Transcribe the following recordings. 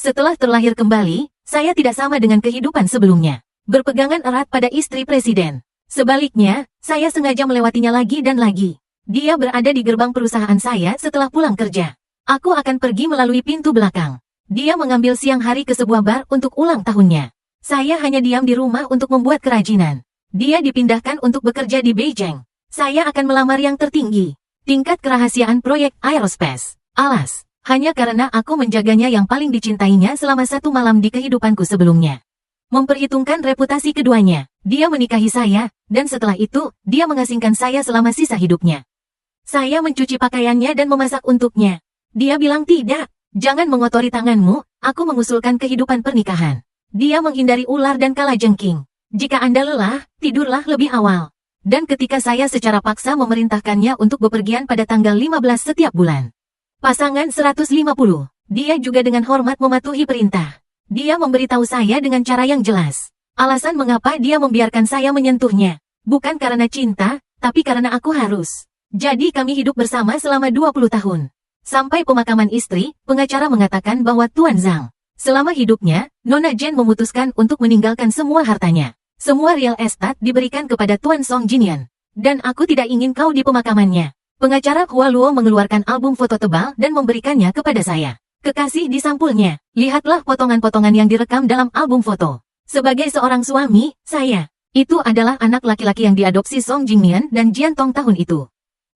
Setelah terlahir kembali, saya tidak sama dengan kehidupan sebelumnya. Berpegangan erat pada istri presiden. Sebaliknya, saya sengaja melewatinya lagi dan lagi. Dia berada di gerbang perusahaan saya setelah pulang kerja. Aku akan pergi melalui pintu belakang. Dia mengambil siang hari ke sebuah bar untuk ulang tahunnya. Saya hanya diam di rumah untuk membuat kerajinan. Dia dipindahkan untuk bekerja di Beijing. Saya akan melamar yang tertinggi. Tingkat kerahasiaan proyek aerospace. Alas. Hanya karena aku menjaganya yang paling dicintainya selama 1 malam di kehidupanku sebelumnya. Memperhitungkan reputasi keduanya, dia menikahi saya, dan setelah itu, dia mengasingkan saya selama sisa hidupnya. Saya mencuci pakaiannya dan memasak untuknya. Dia bilang tidak, jangan mengotori tanganmu, aku mengusulkan kehidupan pernikahan. Dia menghindari ular dan kalajengking. Jika Anda lelah, tidurlah lebih awal. Dan ketika saya secara paksa memerintahkannya untuk bepergian pada tanggal 15 setiap bulan. Pasangan 150. Dia juga dengan hormat mematuhi perintah. Dia memberitahu saya dengan cara yang jelas. Alasan mengapa dia membiarkan saya menyentuhnya. Bukan karena cinta, tapi karena aku harus. Jadi kami hidup bersama selama 20 tahun. Sampai pemakaman istri, pengacara mengatakan bahwa Tuan Zhang. Selama hidupnya, Nona Jen memutuskan untuk meninggalkan semua hartanya. Semua real estate diberikan kepada Tuan Song Jinian. Dan aku tidak ingin kau di pemakamannya. Pengacara Hua Luo mengeluarkan album foto tebal dan memberikannya kepada saya. Kekasih di sampulnya, lihatlah potongan-potongan yang direkam dalam album foto. Sebagai seorang suami, itu adalah anak laki-laki yang diadopsi Song Jingmian dan Jian Tong tahun itu.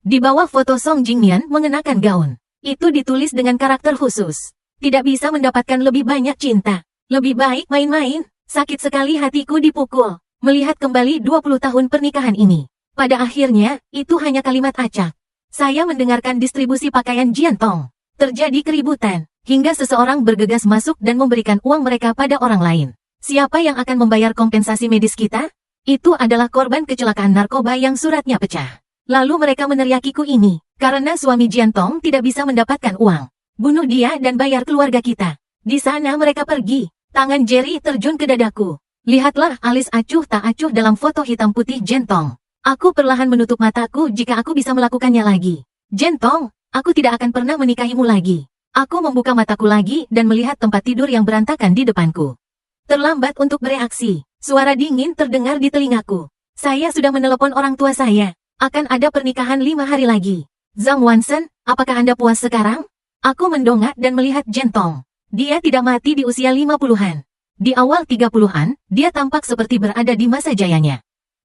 Di bawah foto Song Jingmian mengenakan gaun. Itu ditulis dengan karakter khusus. Tidak bisa mendapatkan lebih banyak cinta. Lebih baik main-main. Sakit sekali hatiku dipukul. Melihat kembali 20 tahun pernikahan ini. Pada akhirnya, itu hanya kalimat acak. Saya mendengarkan distribusi pakaian Jian Tong. Terjadi keributan, hingga seseorang bergegas masuk dan memberikan uang mereka pada orang lain. Siapa yang akan membayar kompensasi medis kita? Itu adalah korban kecelakaan narkoba yang suratnya pecah. Lalu mereka meneriakiku ini, karena suami Jian Tong tidak bisa mendapatkan uang. Bunuh dia dan bayar keluarga kita. Di sana mereka pergi. Tangan Jerry terjun ke dadaku. Lihatlah alis acuh tak acuh dalam foto hitam putih Jian Tong. Aku perlahan menutup mataku jika aku bisa melakukannya lagi. Jian Tong, aku tidak akan pernah menikahimu lagi. Aku membuka mataku lagi dan melihat tempat tidur yang berantakan di depanku. Terlambat untuk bereaksi. Suara dingin terdengar di telingaku. Saya sudah menelepon orang tua saya. Akan ada pernikahan 5 hari lagi. Zhang Wansen, apakah Anda puas sekarang? Aku mendongak dan melihat Jian Tong. Dia tidak mati di usia 50-an. Di awal 30-an, dia tampak seperti berada di masa jayanya.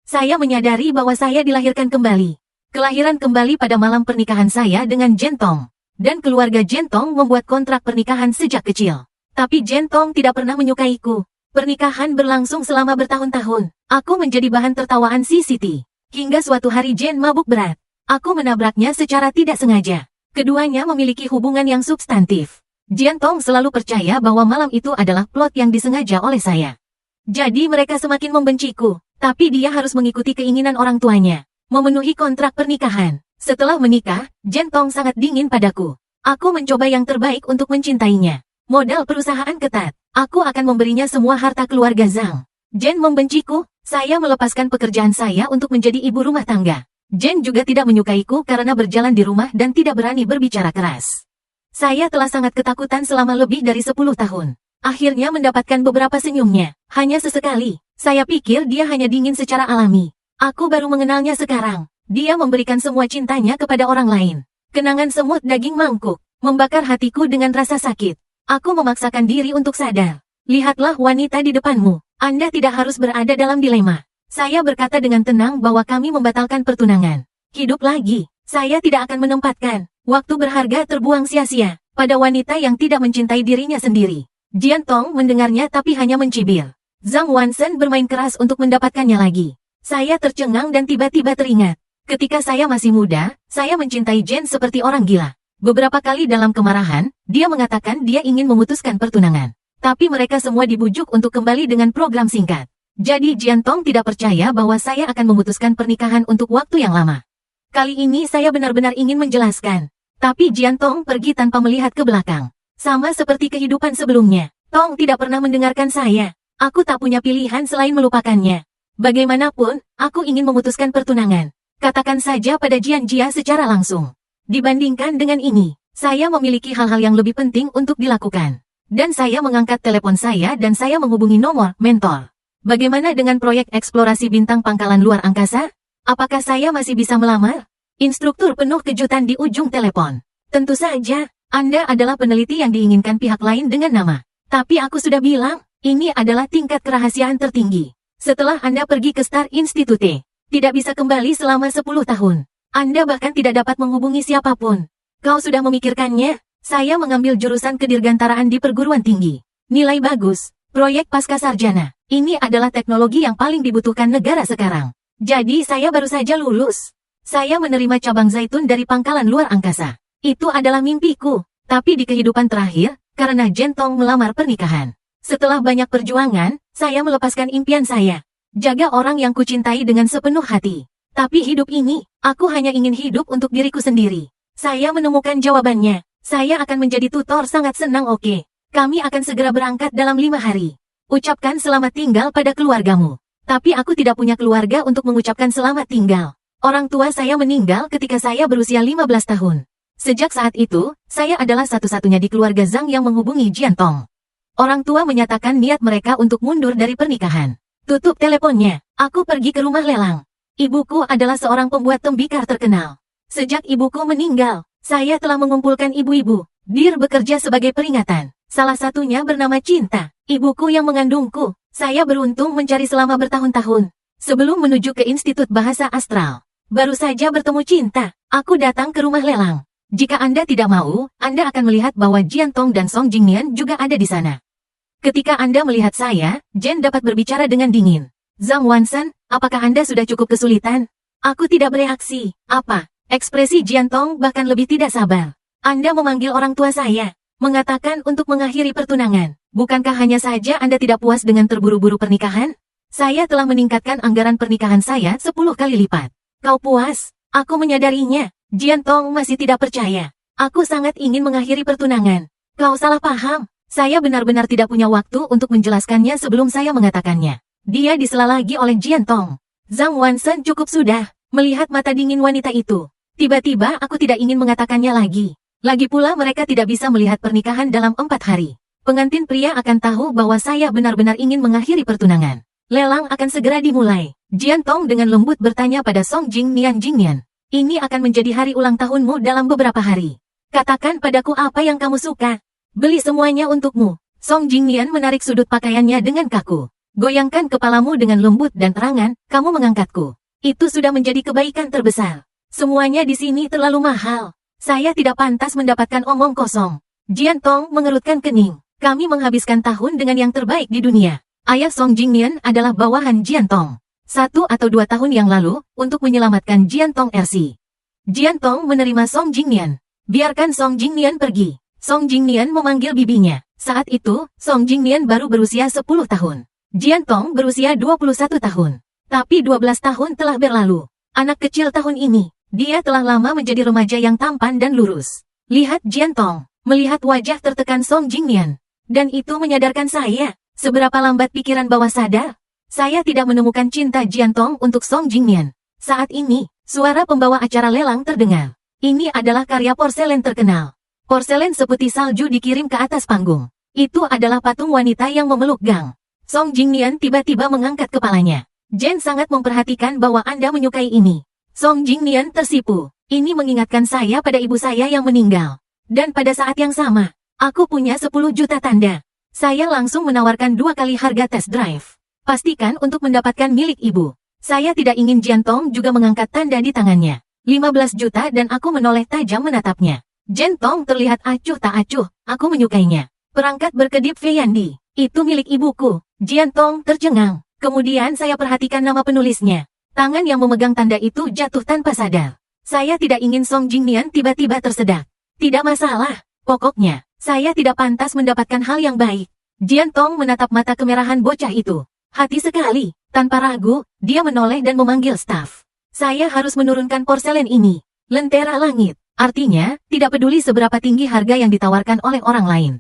Saya menyadari bahwa saya dilahirkan kembali. Kelahiran kembali pada malam pernikahan saya dengan Jian Tong. Dan keluarga Jian Tong membuat kontrak pernikahan sejak kecil. Tapi Jian Tong tidak pernah menyukaiku. Pernikahan berlangsung selama bertahun-tahun. Aku menjadi bahan tertawaan si Siti. Hingga suatu hari Jian mabuk berat. Aku menabraknya secara tidak sengaja. Keduanya memiliki hubungan yang substantif. Jian Tong selalu percaya bahwa malam itu adalah plot yang disengaja oleh saya. Jadi mereka semakin membenciku. Tapi dia harus mengikuti keinginan orang tuanya. Memenuhi kontrak pernikahan. Setelah menikah, Jian Tong sangat dingin padaku. Aku mencoba yang terbaik untuk mencintainya. Modal perusahaan ketat. Aku akan memberinya semua harta keluarga Zhang. Jian membenciku. Saya melepaskan pekerjaan saya untuk menjadi ibu rumah tangga. Jian juga tidak menyukaiku karena berjalan di rumah dan tidak berani berbicara keras. Saya telah sangat ketakutan selama lebih dari 10 tahun. Akhirnya mendapatkan beberapa senyumnya. Hanya sesekali. Saya pikir dia hanya dingin secara alami. Aku baru mengenalnya sekarang. Dia memberikan semua cintanya kepada orang lain. Kenangan semut daging mangkuk, membakar hatiku dengan rasa sakit. Aku memaksakan diri untuk sadar. Lihatlah wanita di depanmu. Anda tidak harus berada dalam dilema. Saya berkata dengan tenang bahwa kami membatalkan pertunangan. Hidup lagi. Saya tidak akan menempatkan waktu berharga terbuang sia-sia pada wanita yang tidak mencintai dirinya sendiri. Jian Tong mendengarnya tapi hanya mencibir. Zhang Wansen bermain keras untuk mendapatkannya lagi. Saya tercengang dan tiba-tiba teringat. Ketika saya masih muda, saya mencintai Jian seperti orang gila. Beberapa kali dalam kemarahan, dia mengatakan dia ingin memutuskan pertunangan. Tapi mereka semua dibujuk untuk kembali dengan program singkat. Jadi Jian Tong tidak percaya bahwa saya akan memutuskan pernikahan untuk waktu yang lama. Kali ini saya benar-benar ingin menjelaskan. Tapi Jian Tong pergi tanpa melihat ke belakang. Sama seperti kehidupan sebelumnya, Tong tidak pernah mendengarkan saya. Aku tak punya pilihan selain melupakannya. Bagaimanapun, aku ingin memutuskan pertunangan. Katakan saja pada Jian Jia secara langsung. Dibandingkan dengan ini, saya memiliki hal-hal yang lebih penting untuk dilakukan. Dan saya mengangkat telepon saya dan saya menghubungi nomor mentor. Bagaimana dengan proyek eksplorasi bintang pangkalan luar angkasa? Apakah saya masih bisa melamar? Instruktur penuh kejutan di ujung telepon. Tentu saja, Anda adalah peneliti yang diinginkan pihak lain dengan nama. Tapi aku sudah bilang, ini adalah tingkat kerahasiaan tertinggi. Setelah Anda pergi ke Star Institute, tidak bisa kembali selama 10 tahun. Anda bahkan tidak dapat menghubungi siapapun. Kau sudah memikirkannya? Saya mengambil jurusan kedirgantaraan di perguruan tinggi. Nilai bagus. Proyek pasca sarjana. Ini adalah teknologi yang paling dibutuhkan negara sekarang. Jadi saya baru saja lulus. Saya menerima cabang zaitun dari pangkalan luar angkasa. Itu adalah mimpiku. Tapi di kehidupan terakhir, karena Jentong melamar pernikahan. Setelah banyak perjuangan, saya melepaskan impian saya. Jaga orang yang kucintai dengan sepenuh hati. Tapi hidup ini, aku hanya ingin hidup untuk diriku sendiri. Saya menemukan jawabannya. Saya akan menjadi tutor sangat senang. Oke. Kami akan segera berangkat dalam 5 hari. Ucapkan selamat tinggal pada keluargamu. Tapi aku tidak punya keluarga untuk mengucapkan selamat tinggal. Orang tua saya meninggal ketika saya berusia 15 tahun. Sejak saat itu, saya adalah satu-satunya di keluarga Zhang yang menghubungi Jiantong. Orang tua menyatakan niat mereka untuk mundur dari pernikahan. Tutup teleponnya. Aku pergi ke rumah lelang. Ibuku adalah seorang pembuat tembikar terkenal. Sejak ibuku meninggal, saya telah mengumpulkan ibu-ibu. Dir bekerja sebagai peringatan. Salah satunya bernama Cinta, ibuku yang mengandungku. Saya beruntung mencari selama bertahun-tahun. Sebelum menuju ke Institut Bahasa Astral, baru saja bertemu Cinta. Aku datang ke rumah lelang. Jika Anda tidak mau, Anda akan melihat bahwa Jiantong dan Song Jingnian juga ada di sana. Ketika Anda melihat saya, Jen dapat berbicara dengan dingin. Zhang Wansen, apakah Anda sudah cukup kesulitan? Aku tidak bereaksi. Apa? Ekspresi Jiantong bahkan lebih tidak sabar. Anda memanggil orang tua saya, mengatakan untuk mengakhiri pertunangan. Bukankah hanya saja Anda tidak puas dengan terburu-buru pernikahan? Saya telah meningkatkan anggaran pernikahan saya 10 kali lipat. Kau puas? Aku menyadarinya. Jiantong masih tidak percaya. Aku sangat ingin mengakhiri pertunangan. Kau salah paham. Saya benar-benar tidak punya waktu untuk menjelaskannya sebelum saya mengatakannya. Dia disela lagi oleh Jiantong. Zhang Wansen cukup sudah. Melihat mata dingin wanita itu. Tiba-tiba aku tidak ingin mengatakannya lagi. Lagi pula mereka tidak bisa melihat pernikahan dalam 4 hari. Pengantin pria akan tahu bahwa saya benar-benar ingin mengakhiri pertunangan. Lelang akan segera dimulai. Jiantong dengan lembut bertanya pada Song Jingnian. Ini akan menjadi hari ulang tahunmu dalam beberapa hari. Katakan padaku apa yang kamu suka. Beli semuanya untukmu. Song Jingnian menarik sudut pakaiannya dengan kaku. Goyangkan kepalamu dengan lembut dan terangan, kamu mengangkatku. Itu sudah menjadi kebaikan terbesar. Semuanya di sini terlalu mahal. Saya tidak pantas mendapatkan omong kosong. Jiantong mengerutkan kening. Kami menghabiskan tahun dengan yang terbaik di dunia. Ayah Song Jingnian adalah bawahan Jiantong. 1 atau 2 tahun yang lalu, untuk menyelamatkan Jiantong RC. Jiantong menerima Song Jingnian. Biarkan Song Jingnian pergi. Song Jingnian memanggil bibinya. Saat itu, Song Jingnian baru berusia 10 tahun. Jiantong berusia 21 tahun. Tapi 12 tahun telah berlalu. Anak kecil tahun ini. Dia telah lama menjadi remaja yang tampan dan lurus. Lihat Jiantong, melihat wajah tertekan Song Jingnian. Dan itu menyadarkan saya, seberapa lambat pikiran bawah sadar. Saya tidak menemukan cinta Jiantong untuk Song Jingnian. Saat ini, suara pembawa acara lelang terdengar. Ini adalah karya porselen terkenal. Porselen seputih salju dikirim ke atas panggung. Itu adalah patung wanita yang memeluk Gang. Song Jingnian tiba-tiba mengangkat kepalanya. Jen sangat memperhatikan bahwa Anda menyukai ini. Song Jingnian tersipu. Ini mengingatkan saya pada ibu saya yang meninggal. Dan pada saat yang sama, aku punya 10 juta tanda. Saya langsung menawarkan 2 kali harga test drive. Pastikan untuk mendapatkan milik ibu. Saya tidak ingin Jiantong juga mengangkat tanda di tangannya. 15 juta dan aku menoleh tajam menatapnya. Jiantong terlihat acuh tak acuh, aku menyukainya. Perangkat berkedip Feyandi, itu milik ibuku. Jiantong tercengang. Kemudian saya perhatikan nama penulisnya. Tangan yang memegang tanda itu jatuh tanpa sadar. Saya tidak ingin Song Jingnian tiba-tiba tersedak. Tidak masalah. Pokoknya, saya tidak pantas mendapatkan hal yang baik. Jiantong menatap mata kemerahan bocah itu. Hati sekali. Tanpa ragu, dia menoleh dan memanggil staf. Saya harus menurunkan porselen ini. Lentera langit. Artinya, tidak peduli seberapa tinggi harga yang ditawarkan oleh orang lain.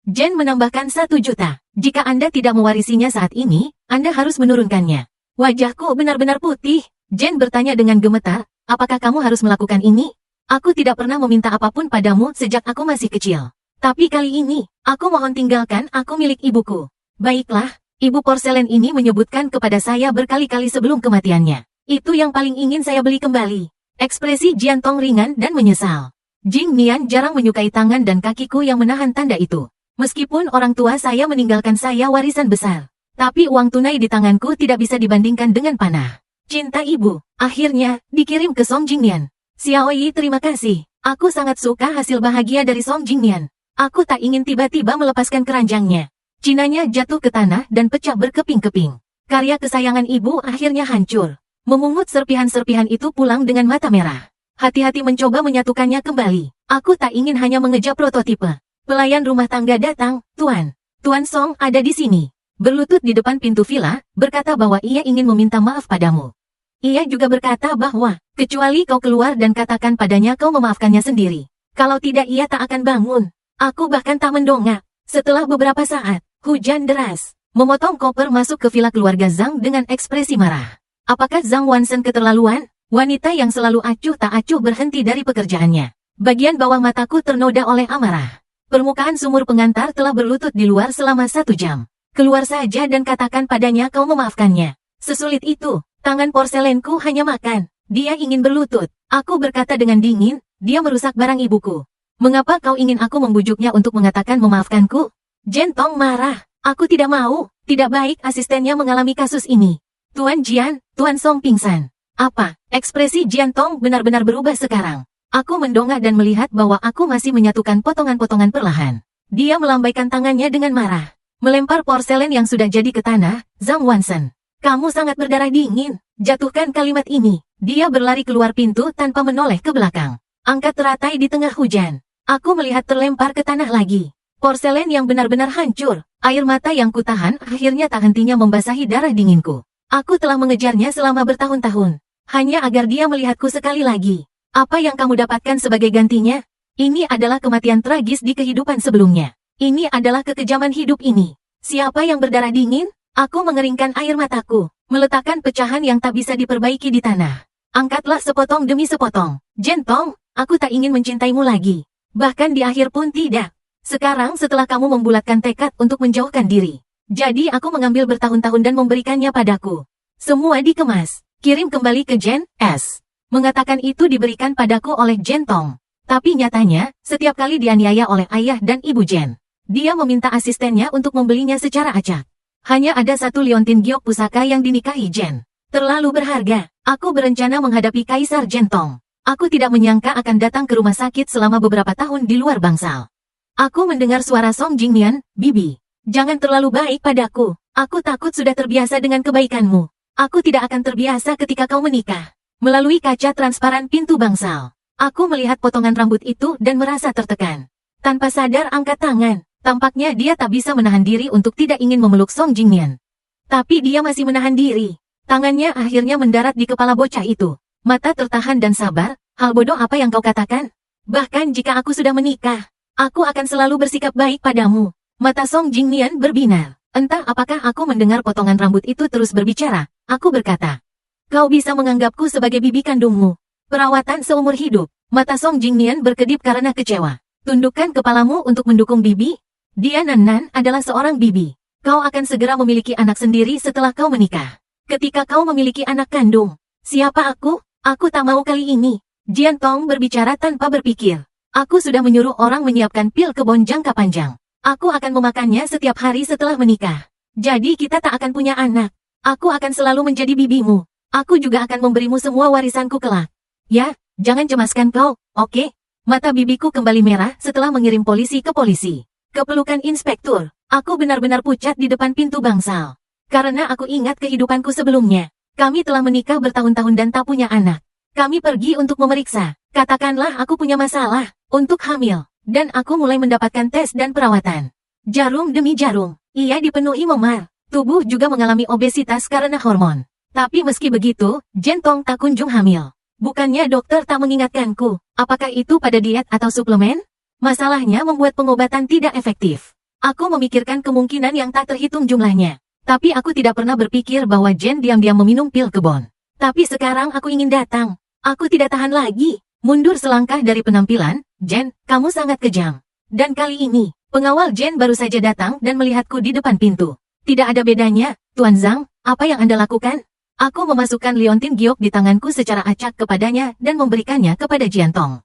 Jen menambahkan 1 juta. Jika Anda tidak mewarisinya saat ini, Anda harus menurunkannya. Wajahku benar-benar putih. Jen bertanya dengan gemetar, apakah kamu harus melakukan ini? Aku tidak pernah meminta apapun padamu sejak aku masih kecil. Tapi kali ini, Aku mohon tinggalkan aku milik ibuku. Baiklah, ibu porselen ini menyebutkan kepada saya berkali-kali sebelum kematiannya. Itu yang paling ingin saya beli kembali. Ekspresi Jian Tong ringan dan menyesal. Jing Nian jarang menyukai tangan dan kakiku yang menahan tanda itu. Meskipun orang tua saya meninggalkan saya warisan besar. Tapi uang tunai di tanganku tidak bisa dibandingkan dengan panah. Cinta ibu, akhirnya, dikirim ke Song Jingnian. Xiaoyi terima kasih. Aku sangat suka hasil bahagia dari Song Jingnian. Aku tak ingin tiba-tiba melepaskan keranjangnya. Cinanya jatuh ke tanah dan pecah berkeping-keping. Karya kesayangan ibu akhirnya hancur. Memungut serpihan-serpihan itu pulang dengan mata merah. Hati-hati mencoba menyatukannya kembali. Aku tak ingin hanya mengejar prototipe. Pelayan rumah tangga datang, Tuan. Tuan Song ada di sini. Berlutut di depan pintu villa, berkata bahwa ia ingin meminta maaf padamu. Ia juga berkata bahwa, kecuali kau keluar dan katakan padanya kau memaafkannya sendiri. Kalau tidak ia tak akan bangun. Aku bahkan tak mendongak. Setelah beberapa saat, hujan deras memotong koper masuk ke villa keluarga Zhang dengan ekspresi marah. Apakah Zhang Wansen keterlaluan? Wanita yang selalu acuh tak acuh berhenti dari pekerjaannya. Bagian bawah mataku ternoda oleh amarah. Permukaan sumur pengantar telah berlutut di luar selama 1 jam. Keluar saja dan katakan padanya kau memaafkannya. Sesulit itu. Tangan porselenku hanya makan. Dia ingin berlutut. Aku berkata dengan dingin, dia merusak barang ibuku. Mengapa kau ingin aku membujuknya untuk mengatakan memaafkanku? Jian Tong marah. Aku tidak mau. Tidak baik asistennya mengalami kasus ini. Tuan Jian, Tuan Song pingsan. Apa? Ekspresi Jian Tong benar-benar berubah sekarang. Aku mendongak dan melihat bahwa aku masih menyatukan potongan-potongan perlahan. Dia melambaikan tangannya dengan marah. Melempar porselen yang sudah jadi ke tanah, Zhang Wansen. Kamu sangat berdarah dingin. Jatuhkan kalimat ini. Dia berlari keluar pintu tanpa menoleh ke belakang. Angkat teratai di tengah hujan. Aku melihat terlempar ke tanah lagi. Porselen yang benar-benar hancur. Air mata yang kutahan akhirnya tak hentinya membasahi darah dinginku. Aku telah mengejarnya selama bertahun-tahun. Hanya agar dia melihatku sekali lagi. Apa yang kamu dapatkan sebagai gantinya? Ini adalah kematian tragis di kehidupan sebelumnya. Ini adalah kekejaman hidup ini. Siapa yang berdarah dingin? Aku mengeringkan air mataku, meletakkan pecahan yang tak bisa diperbaiki di tanah. Angkatlah sepotong demi sepotong. Jian Tong, aku tak ingin mencintaimu lagi. Bahkan di akhir pun tidak. Sekarang setelah kamu membulatkan tekad untuk menjauhkan diri. Jadi aku mengambil bertahun-tahun dan memberikannya padaku. Semua dikemas. Kirim kembali ke Jian S. Mengatakan itu diberikan padaku oleh Jian Tong. Tapi nyatanya, setiap kali dianiaya oleh ayah dan ibu Jian, dia meminta asistennya untuk membelinya secara acak. Hanya ada satu liontin giok pusaka yang dinikahi Jian. Terlalu berharga. Aku berencana menghadapi Kaisar Jian Tong. Aku tidak menyangka akan datang ke rumah sakit selama beberapa tahun di luar bangsal. Aku mendengar suara Song Jingnian, Bibi. Jangan terlalu baik padaku. Aku takut sudah terbiasa dengan kebaikanmu. Aku tidak akan terbiasa ketika kau menikah. Melalui kaca transparan pintu bangsal, aku melihat potongan rambut itu dan merasa tertekan. Tanpa sadar angkat tangan. Tampaknya dia tak bisa menahan diri untuk tidak ingin memeluk Song Jingnian. Tapi dia masih menahan diri. Tangannya akhirnya mendarat di kepala bocah itu. Mata tertahan dan sabar. Hal bodoh apa yang kau katakan? Bahkan jika aku sudah menikah, aku akan selalu bersikap baik padamu. Mata Song Jingnian berbinar. Entah apakah aku mendengar potongan rambut itu terus berbicara. Aku berkata, kau bisa menganggapku sebagai bibi kandungmu. Perawatan seumur hidup. Mata Song Jingnian berkedip karena kecewa. Tundukkan kepalamu untuk mendukung bibi. Dia Nan adalah seorang bibi. Kau akan segera memiliki anak sendiri setelah kau menikah. Ketika kau memiliki anak kandung, siapa aku? Aku tak mau kali ini. Jian Tong berbicara tanpa berpikir. Aku sudah menyuruh orang menyiapkan pil kebon jangka panjang. Aku akan memakannya setiap hari setelah menikah. Jadi kita tak akan punya anak. Aku akan selalu menjadi bibimu. Aku juga akan memberimu semua warisanku kelak. Ya, jangan cemaskan kau, oke? Mata bibiku kembali merah setelah mengirim polisi ke polisi. Kepelukan inspektur, aku benar-benar pucat di depan pintu bangsal. Karena aku ingat kehidupanku sebelumnya. Kami telah menikah bertahun-tahun dan tak punya anak. Kami pergi untuk memeriksa. Katakanlah aku punya masalah untuk hamil. Dan aku mulai mendapatkan tes dan perawatan. Jarum demi jarum, ia dipenuhi memar. Tubuh juga mengalami obesitas karena hormon. Tapi meski begitu, Jian Tong tak kunjung hamil. Bukannya dokter tak mengingatkanku, apakah itu pada diet atau suplemen? Masalahnya membuat pengobatan tidak efektif. Aku memikirkan kemungkinan yang tak terhitung jumlahnya. Tapi aku tidak pernah berpikir bahwa Jen diam-diam meminum pil kebon. Tapi sekarang aku ingin datang. Aku tidak tahan lagi. Mundur selangkah dari penampilan, Jen, kamu sangat kejam. Dan kali ini, Pengawal Jen baru saja datang dan melihatku di depan pintu. Tidak ada bedanya, Tuan Zhang, apa yang Anda lakukan? Aku memasukkan liontin giok di tanganku secara acak kepadanya dan memberikannya kepada Jiantong.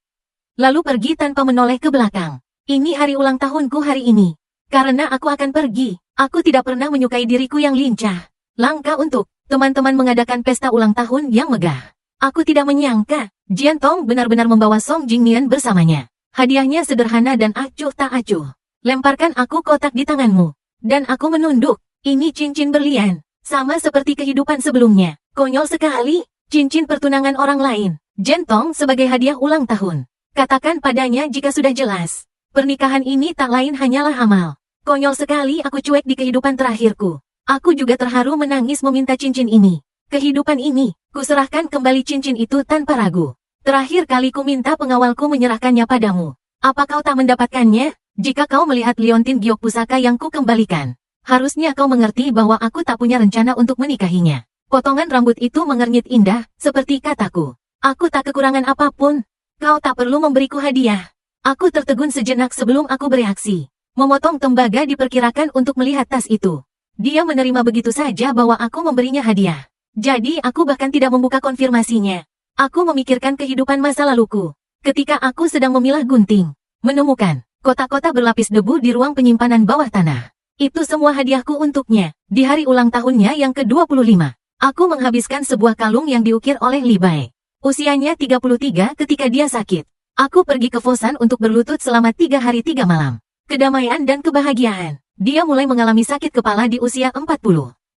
Lalu pergi tanpa menoleh ke belakang. Ini hari ulang tahunku hari ini. Karena aku akan pergi, aku tidak pernah menyukai diriku yang lincah. Langka untuk teman-teman mengadakan pesta ulang tahun yang megah. Aku tidak menyangka, Jiantong benar-benar membawa Song Jingnian bersamanya. Hadiahnya sederhana dan acuh tak acuh. Lemparkan aku kotak di tanganmu. Dan aku menunduk. Ini cincin berlian. Sama seperti kehidupan sebelumnya. Konyol sekali. Cincin pertunangan orang lain. Jiantong sebagai hadiah ulang tahun. Katakan padanya jika sudah jelas. Pernikahan ini tak lain hanyalah amal. Konyol sekali aku cuek di kehidupan terakhirku. Aku juga terharu menangis meminta cincin ini. Kehidupan ini, kuserahkan kembali cincin itu tanpa ragu. Terakhir kali ku minta pengawalku menyerahkannya padamu. Apa kau tak mendapatkannya? Jika kau melihat liontin giok pusaka yang ku kembalikan, harusnya kau mengerti bahwa aku tak punya rencana untuk menikahinya. Potongan rambut itu mengernyit indah, seperti kataku. Aku tak kekurangan apapun. Kau tak perlu memberiku hadiah. Aku tertegun sejenak sebelum aku bereaksi. Memotong tembaga diperkirakan untuk melihat tas itu. Dia menerima begitu saja bahwa aku memberinya hadiah. Jadi aku bahkan tidak membuka konfirmasinya. Aku memikirkan kehidupan masa laluku. Ketika aku sedang memilah gunting, menemukan kotak-kotak berlapis debu di ruang penyimpanan bawah tanah. Itu semua hadiahku untuknya. Di hari ulang tahunnya yang ke-25, aku menghabiskan sebuah kalung yang diukir oleh Li Bai. Usianya 33 ketika dia sakit. Aku pergi ke Fosan untuk berlutut selama 3 hari 3 malam. Kedamaian dan kebahagiaan. Dia mulai mengalami sakit kepala di usia 40.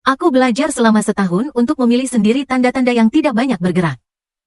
Aku belajar selama setahun untuk memilih sendiri tanda-tanda yang tidak banyak bergerak.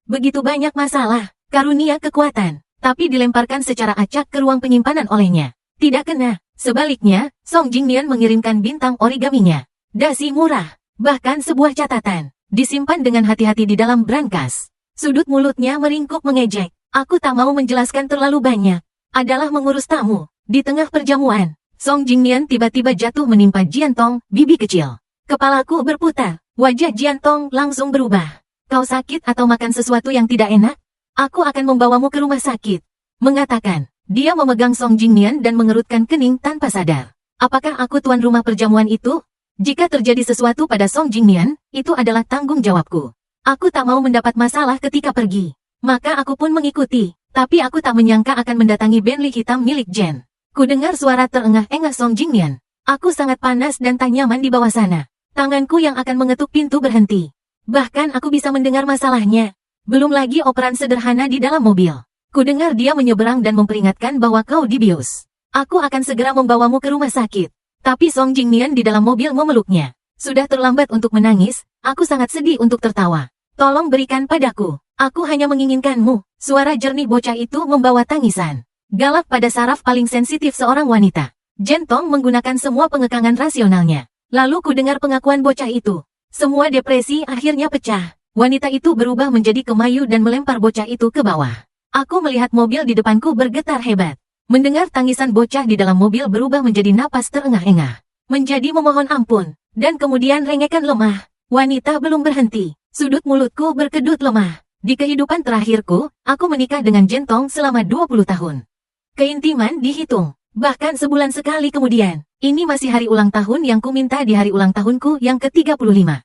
Begitu banyak masalah, karunia kekuatan, tapi dilemparkan secara acak ke ruang penyimpanan olehnya. Tidak kena. Sebaliknya, Song Jingnian mengirimkan bintang origaminya. Dasi murah, bahkan sebuah catatan, disimpan dengan hati-hati di dalam brankas. Sudut mulutnya meringkuk mengejek. Aku tak mau menjelaskan terlalu banyak. Adalah mengurus tamu. Di tengah perjamuan, Song Jingnian tiba-tiba jatuh menimpa Jiantong, bibi kecil. Kepalaku berputar, wajah Jiantong langsung berubah. Kau sakit atau makan sesuatu yang tidak enak? Aku akan membawamu ke rumah sakit. Mengatakan, dia memegang Song Jingnian dan mengerutkan kening tanpa sadar. Apakah aku tuan rumah perjamuan itu? Jika terjadi sesuatu pada Song Jingnian, itu adalah tanggung jawabku. Aku tak mau mendapat masalah ketika pergi. Maka aku pun mengikuti, tapi aku tak menyangka akan mendatangi Bentley hitam milik Jen. Ku dengar suara terengah-engah Song Jingnian. Aku sangat panas dan tak nyaman di bawah sana. Tanganku yang akan mengetuk pintu berhenti. Bahkan aku bisa mendengar masalahnya. Belum lagi operan sederhana di dalam mobil. Ku dengar dia menyeberang dan memperingatkan bahwa kau dibius. Aku akan segera membawamu ke rumah sakit. Tapi Song Jingnian di dalam mobil memeluknya. Sudah terlambat untuk menangis, aku sangat sedih untuk tertawa. Tolong berikan padaku. Aku hanya menginginkanmu. Suara jernih bocah itu membawa tangisan. Galak pada saraf paling sensitif seorang wanita. Jiantong menggunakan semua pengekangan rasionalnya. Lalu ku dengar pengakuan bocah itu. Semua depresi akhirnya pecah. Wanita itu berubah menjadi kemayu dan melempar bocah itu ke bawah. Aku melihat mobil di depanku bergetar hebat. Mendengar tangisan bocah di dalam mobil berubah menjadi napas terengah-engah. Menjadi memohon ampun. Dan kemudian rengekan lemah. Wanita belum berhenti. Sudut mulutku berkedut lemah. Di kehidupan terakhirku, aku menikah dengan Jiantong selama 20 tahun. Keintiman dihitung. Bahkan sebulan sekali kemudian, ini masih hari ulang tahun yang ku minta di hari ulang tahunku yang ke-35.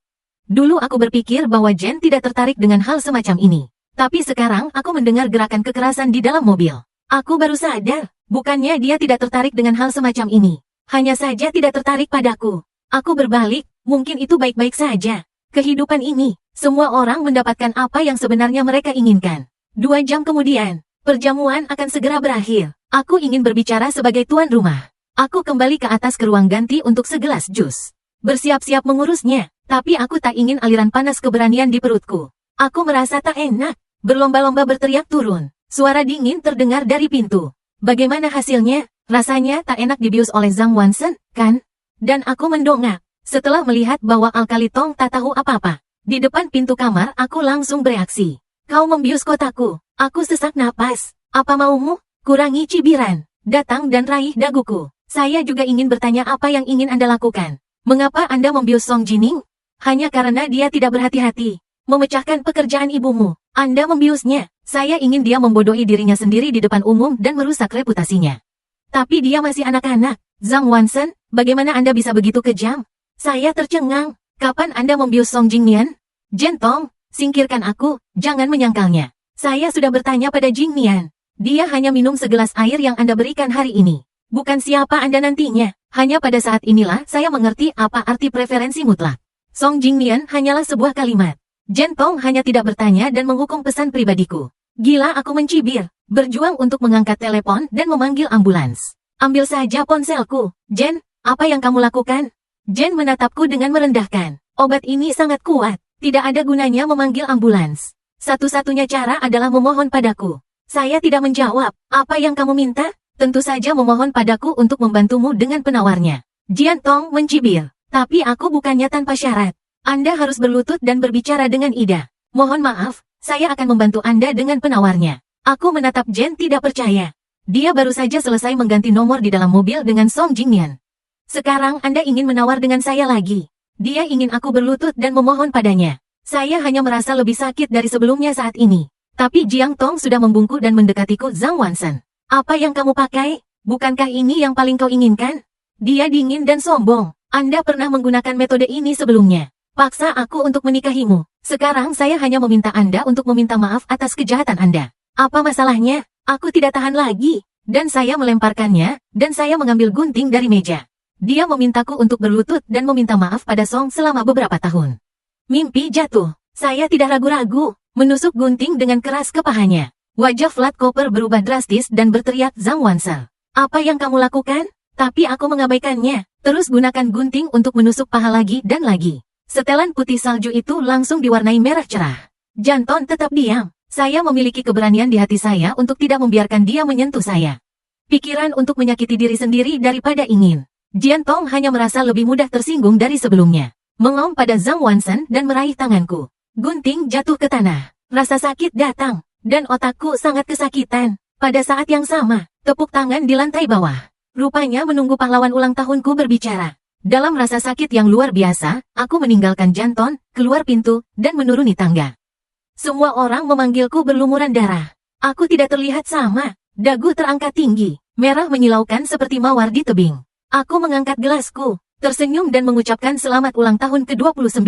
Dulu aku berpikir bahwa Jen tidak tertarik dengan hal semacam ini. Tapi sekarang aku mendengar gerakan kekerasan di dalam mobil. Aku baru sadar, bukannya dia tidak tertarik dengan hal semacam ini. Hanya saja tidak tertarik padaku. Aku berbalik, mungkin itu baik-baik saja. Kehidupan ini, semua orang mendapatkan apa yang sebenarnya mereka inginkan. 2 jam kemudian, perjamuan akan segera berakhir. Aku ingin berbicara sebagai tuan rumah. Aku kembali ke atas ke ruang ganti untuk segelas jus. Bersiap-siap mengurusnya, tapi aku tak ingin aliran panas keberanian di perutku. Aku merasa tak enak. Berlomba-lomba berteriak turun. Suara dingin terdengar dari pintu. Bagaimana hasilnya? Rasanya tak enak dibius oleh Zhang Wansen, kan? Dan aku mendongak. Setelah melihat bahwa Alkalitong tak tahu apa-apa. Di depan pintu kamar aku langsung bereaksi. Kau membius kotaku. Aku sesak napas. Apa maumu? Kurangi cibiran. Datang dan raih daguku. Saya juga ingin bertanya apa yang ingin Anda lakukan. Mengapa Anda membius Song Jining? Hanya karena dia tidak berhati-hati. Memecahkan pekerjaan ibumu. Anda membiusnya. Saya ingin dia membodohi dirinya sendiri di depan umum dan merusak reputasinya. Tapi dia masih anak-anak. Zhang Wansen, bagaimana Anda bisa begitu kejam? Saya tercengang. Kapan Anda membius Song Jingnian? Jentong, singkirkan aku, jangan menyangkalnya. Saya sudah bertanya pada Jingnian. Dia hanya minum segelas air yang Anda berikan hari ini. Bukan siapa Anda nantinya. Hanya pada saat inilah saya mengerti apa arti preferensi mutlak. Song Jingnian hanyalah sebuah kalimat. Jentong hanya tidak bertanya dan menghukum pesan pribadiku. Gila aku mencibir, berjuang untuk mengangkat telepon dan memanggil ambulans. Ambil saja ponselku. Jen, apa yang kamu lakukan? Jen menatapku dengan merendahkan. Obat ini sangat kuat. Tidak ada gunanya memanggil ambulans. Satu-satunya cara adalah memohon padaku. Saya tidak menjawab. Apa yang kamu minta? Tentu saja memohon padaku untuk membantumu dengan penawarnya. Jian Tong mencibir. Tapi aku bukannya tanpa syarat. Anda harus berlutut dan berbicara dengan Ida. Mohon maaf, saya akan membantu Anda dengan penawarnya. Aku menatap Jen tidak percaya. Dia baru saja selesai mengganti nomor di dalam mobil dengan Song Jingnian. Sekarang Anda ingin menawar dengan saya lagi. Dia ingin aku berlutut dan memohon padanya. Saya hanya merasa lebih sakit dari sebelumnya saat ini. Tapi Jiang Tong sudah membungkuk dan mendekatiku. Zhang Wansen. Apa yang kamu pakai? Bukankah ini yang paling kau inginkan? Dia dingin dan sombong. Anda pernah menggunakan metode ini sebelumnya. Paksa aku untuk menikahimu. Sekarang saya hanya meminta Anda untuk meminta maaf atas kejahatan Anda. Apa masalahnya? Aku tidak tahan lagi. Dan saya melemparkannya, dan saya mengambil gunting dari meja. Dia memintaku untuk berlutut dan meminta maaf pada Song selama beberapa tahun. Mimpi jatuh. Saya tidak ragu-ragu, menusuk gunting dengan keras ke pahanya. Wajah Flat Copper berubah drastis dan berteriak. Zhang Wansen. Apa yang kamu lakukan? Tapi aku mengabaikannya. Terus gunakan gunting untuk menusuk paha lagi dan lagi. Setelan putih salju itu langsung diwarnai merah cerah. Janton tetap diam. Saya memiliki keberanian di hati saya untuk tidak membiarkan dia menyentuh saya. Pikiran untuk menyakiti diri sendiri daripada ingin. Jian Tong hanya merasa lebih mudah tersinggung dari sebelumnya. Mengom pada Zhang Wansen dan meraih tanganku. Gunting jatuh ke tanah. Rasa sakit datang. Dan otakku sangat kesakitan. Pada saat yang sama, tepuk tangan di lantai bawah. Rupanya menunggu pahlawan ulang tahunku berbicara. Dalam rasa sakit yang luar biasa, aku meninggalkan Janton, keluar pintu, dan menuruni tangga. Semua orang memanggilku berlumuran darah. Aku tidak terlihat sama. Dagu terangkat tinggi. Merah menyilaukan seperti mawar di tebing. Aku mengangkat gelasku, tersenyum dan mengucapkan selamat ulang tahun ke-29.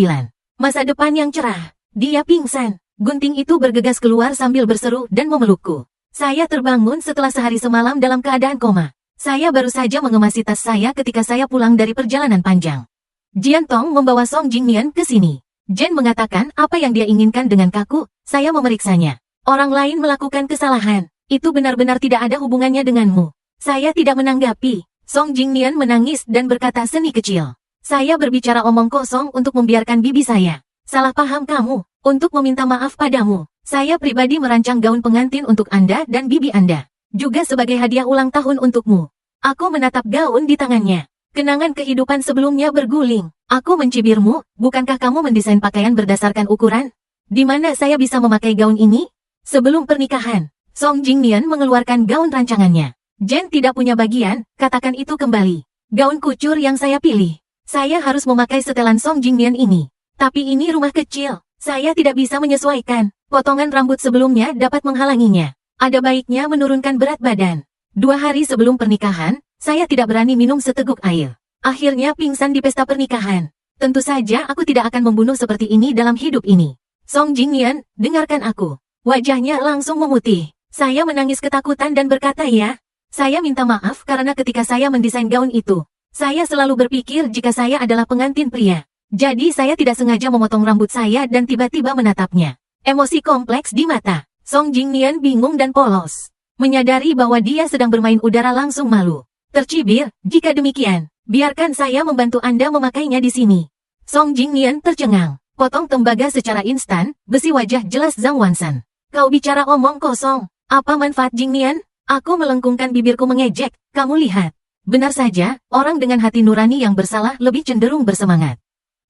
Masa depan yang cerah. Dia pingsan. Gunting itu bergegas keluar sambil berseru dan memelukku. Saya terbangun setelah sehari semalam dalam keadaan koma. Saya baru saja mengemasi tas saya ketika saya pulang dari perjalanan panjang. Jian Tong membawa Song Jingnian ke sini. Jen mengatakan apa yang dia inginkan dengan kaku. Saya memeriksanya. Orang lain melakukan kesalahan. Itu benar-benar tidak ada hubungannya denganmu. Saya tidak menanggapi. Song Jingnian menangis dan berkata seni kecil. Saya berbicara omong kosong untuk membiarkan bibi saya. Salah paham kamu. Untuk meminta maaf padamu. Saya pribadi merancang gaun pengantin untuk Anda dan bibi Anda. Juga sebagai hadiah ulang tahun untukmu. Aku menatap gaun di tangannya. Kenangan kehidupan sebelumnya berguling. Aku mencibirmu, bukankah kamu mendesain pakaian berdasarkan ukuran? Di mana saya bisa memakai gaun ini? Sebelum pernikahan, Song Jingnian mengeluarkan gaun rancangannya. Jen tidak punya bagian, katakan itu kembali. Gaun kucur yang saya pilih. Saya harus memakai setelan Song Jingnian ini. Tapi ini rumah kecil. Saya tidak bisa menyesuaikan. Potongan rambut sebelumnya dapat menghalanginya. Ada baiknya menurunkan berat badan. 2 hari sebelum pernikahan, saya tidak berani minum seteguk air. Akhirnya pingsan di pesta pernikahan. Tentu saja aku tidak akan membunuh seperti ini dalam hidup ini. Song Jingnian, dengarkan aku. Wajahnya langsung memutih. Saya menangis ketakutan dan berkata ya. Saya minta maaf karena ketika saya mendesain gaun itu, saya selalu berpikir jika saya adalah pengantin pria. Jadi saya tidak sengaja memotong rambut saya dan tiba-tiba menatapnya. Emosi kompleks di mata. Song Jingnian bingung dan polos. Menyadari bahwa dia sedang bermain udara langsung malu. Tercibir, jika demikian, biarkan saya membantu Anda memakainya di sini. Song Jingnian tercengang. Potong tembaga secara instan, besi wajah jelas Zhang Wansen. Kau bicara omong kosong. Apa manfaat Jingnian? Aku melengkungkan bibirku mengejek, kamu lihat. Benar saja, orang dengan hati nurani yang bersalah lebih cenderung bersemangat.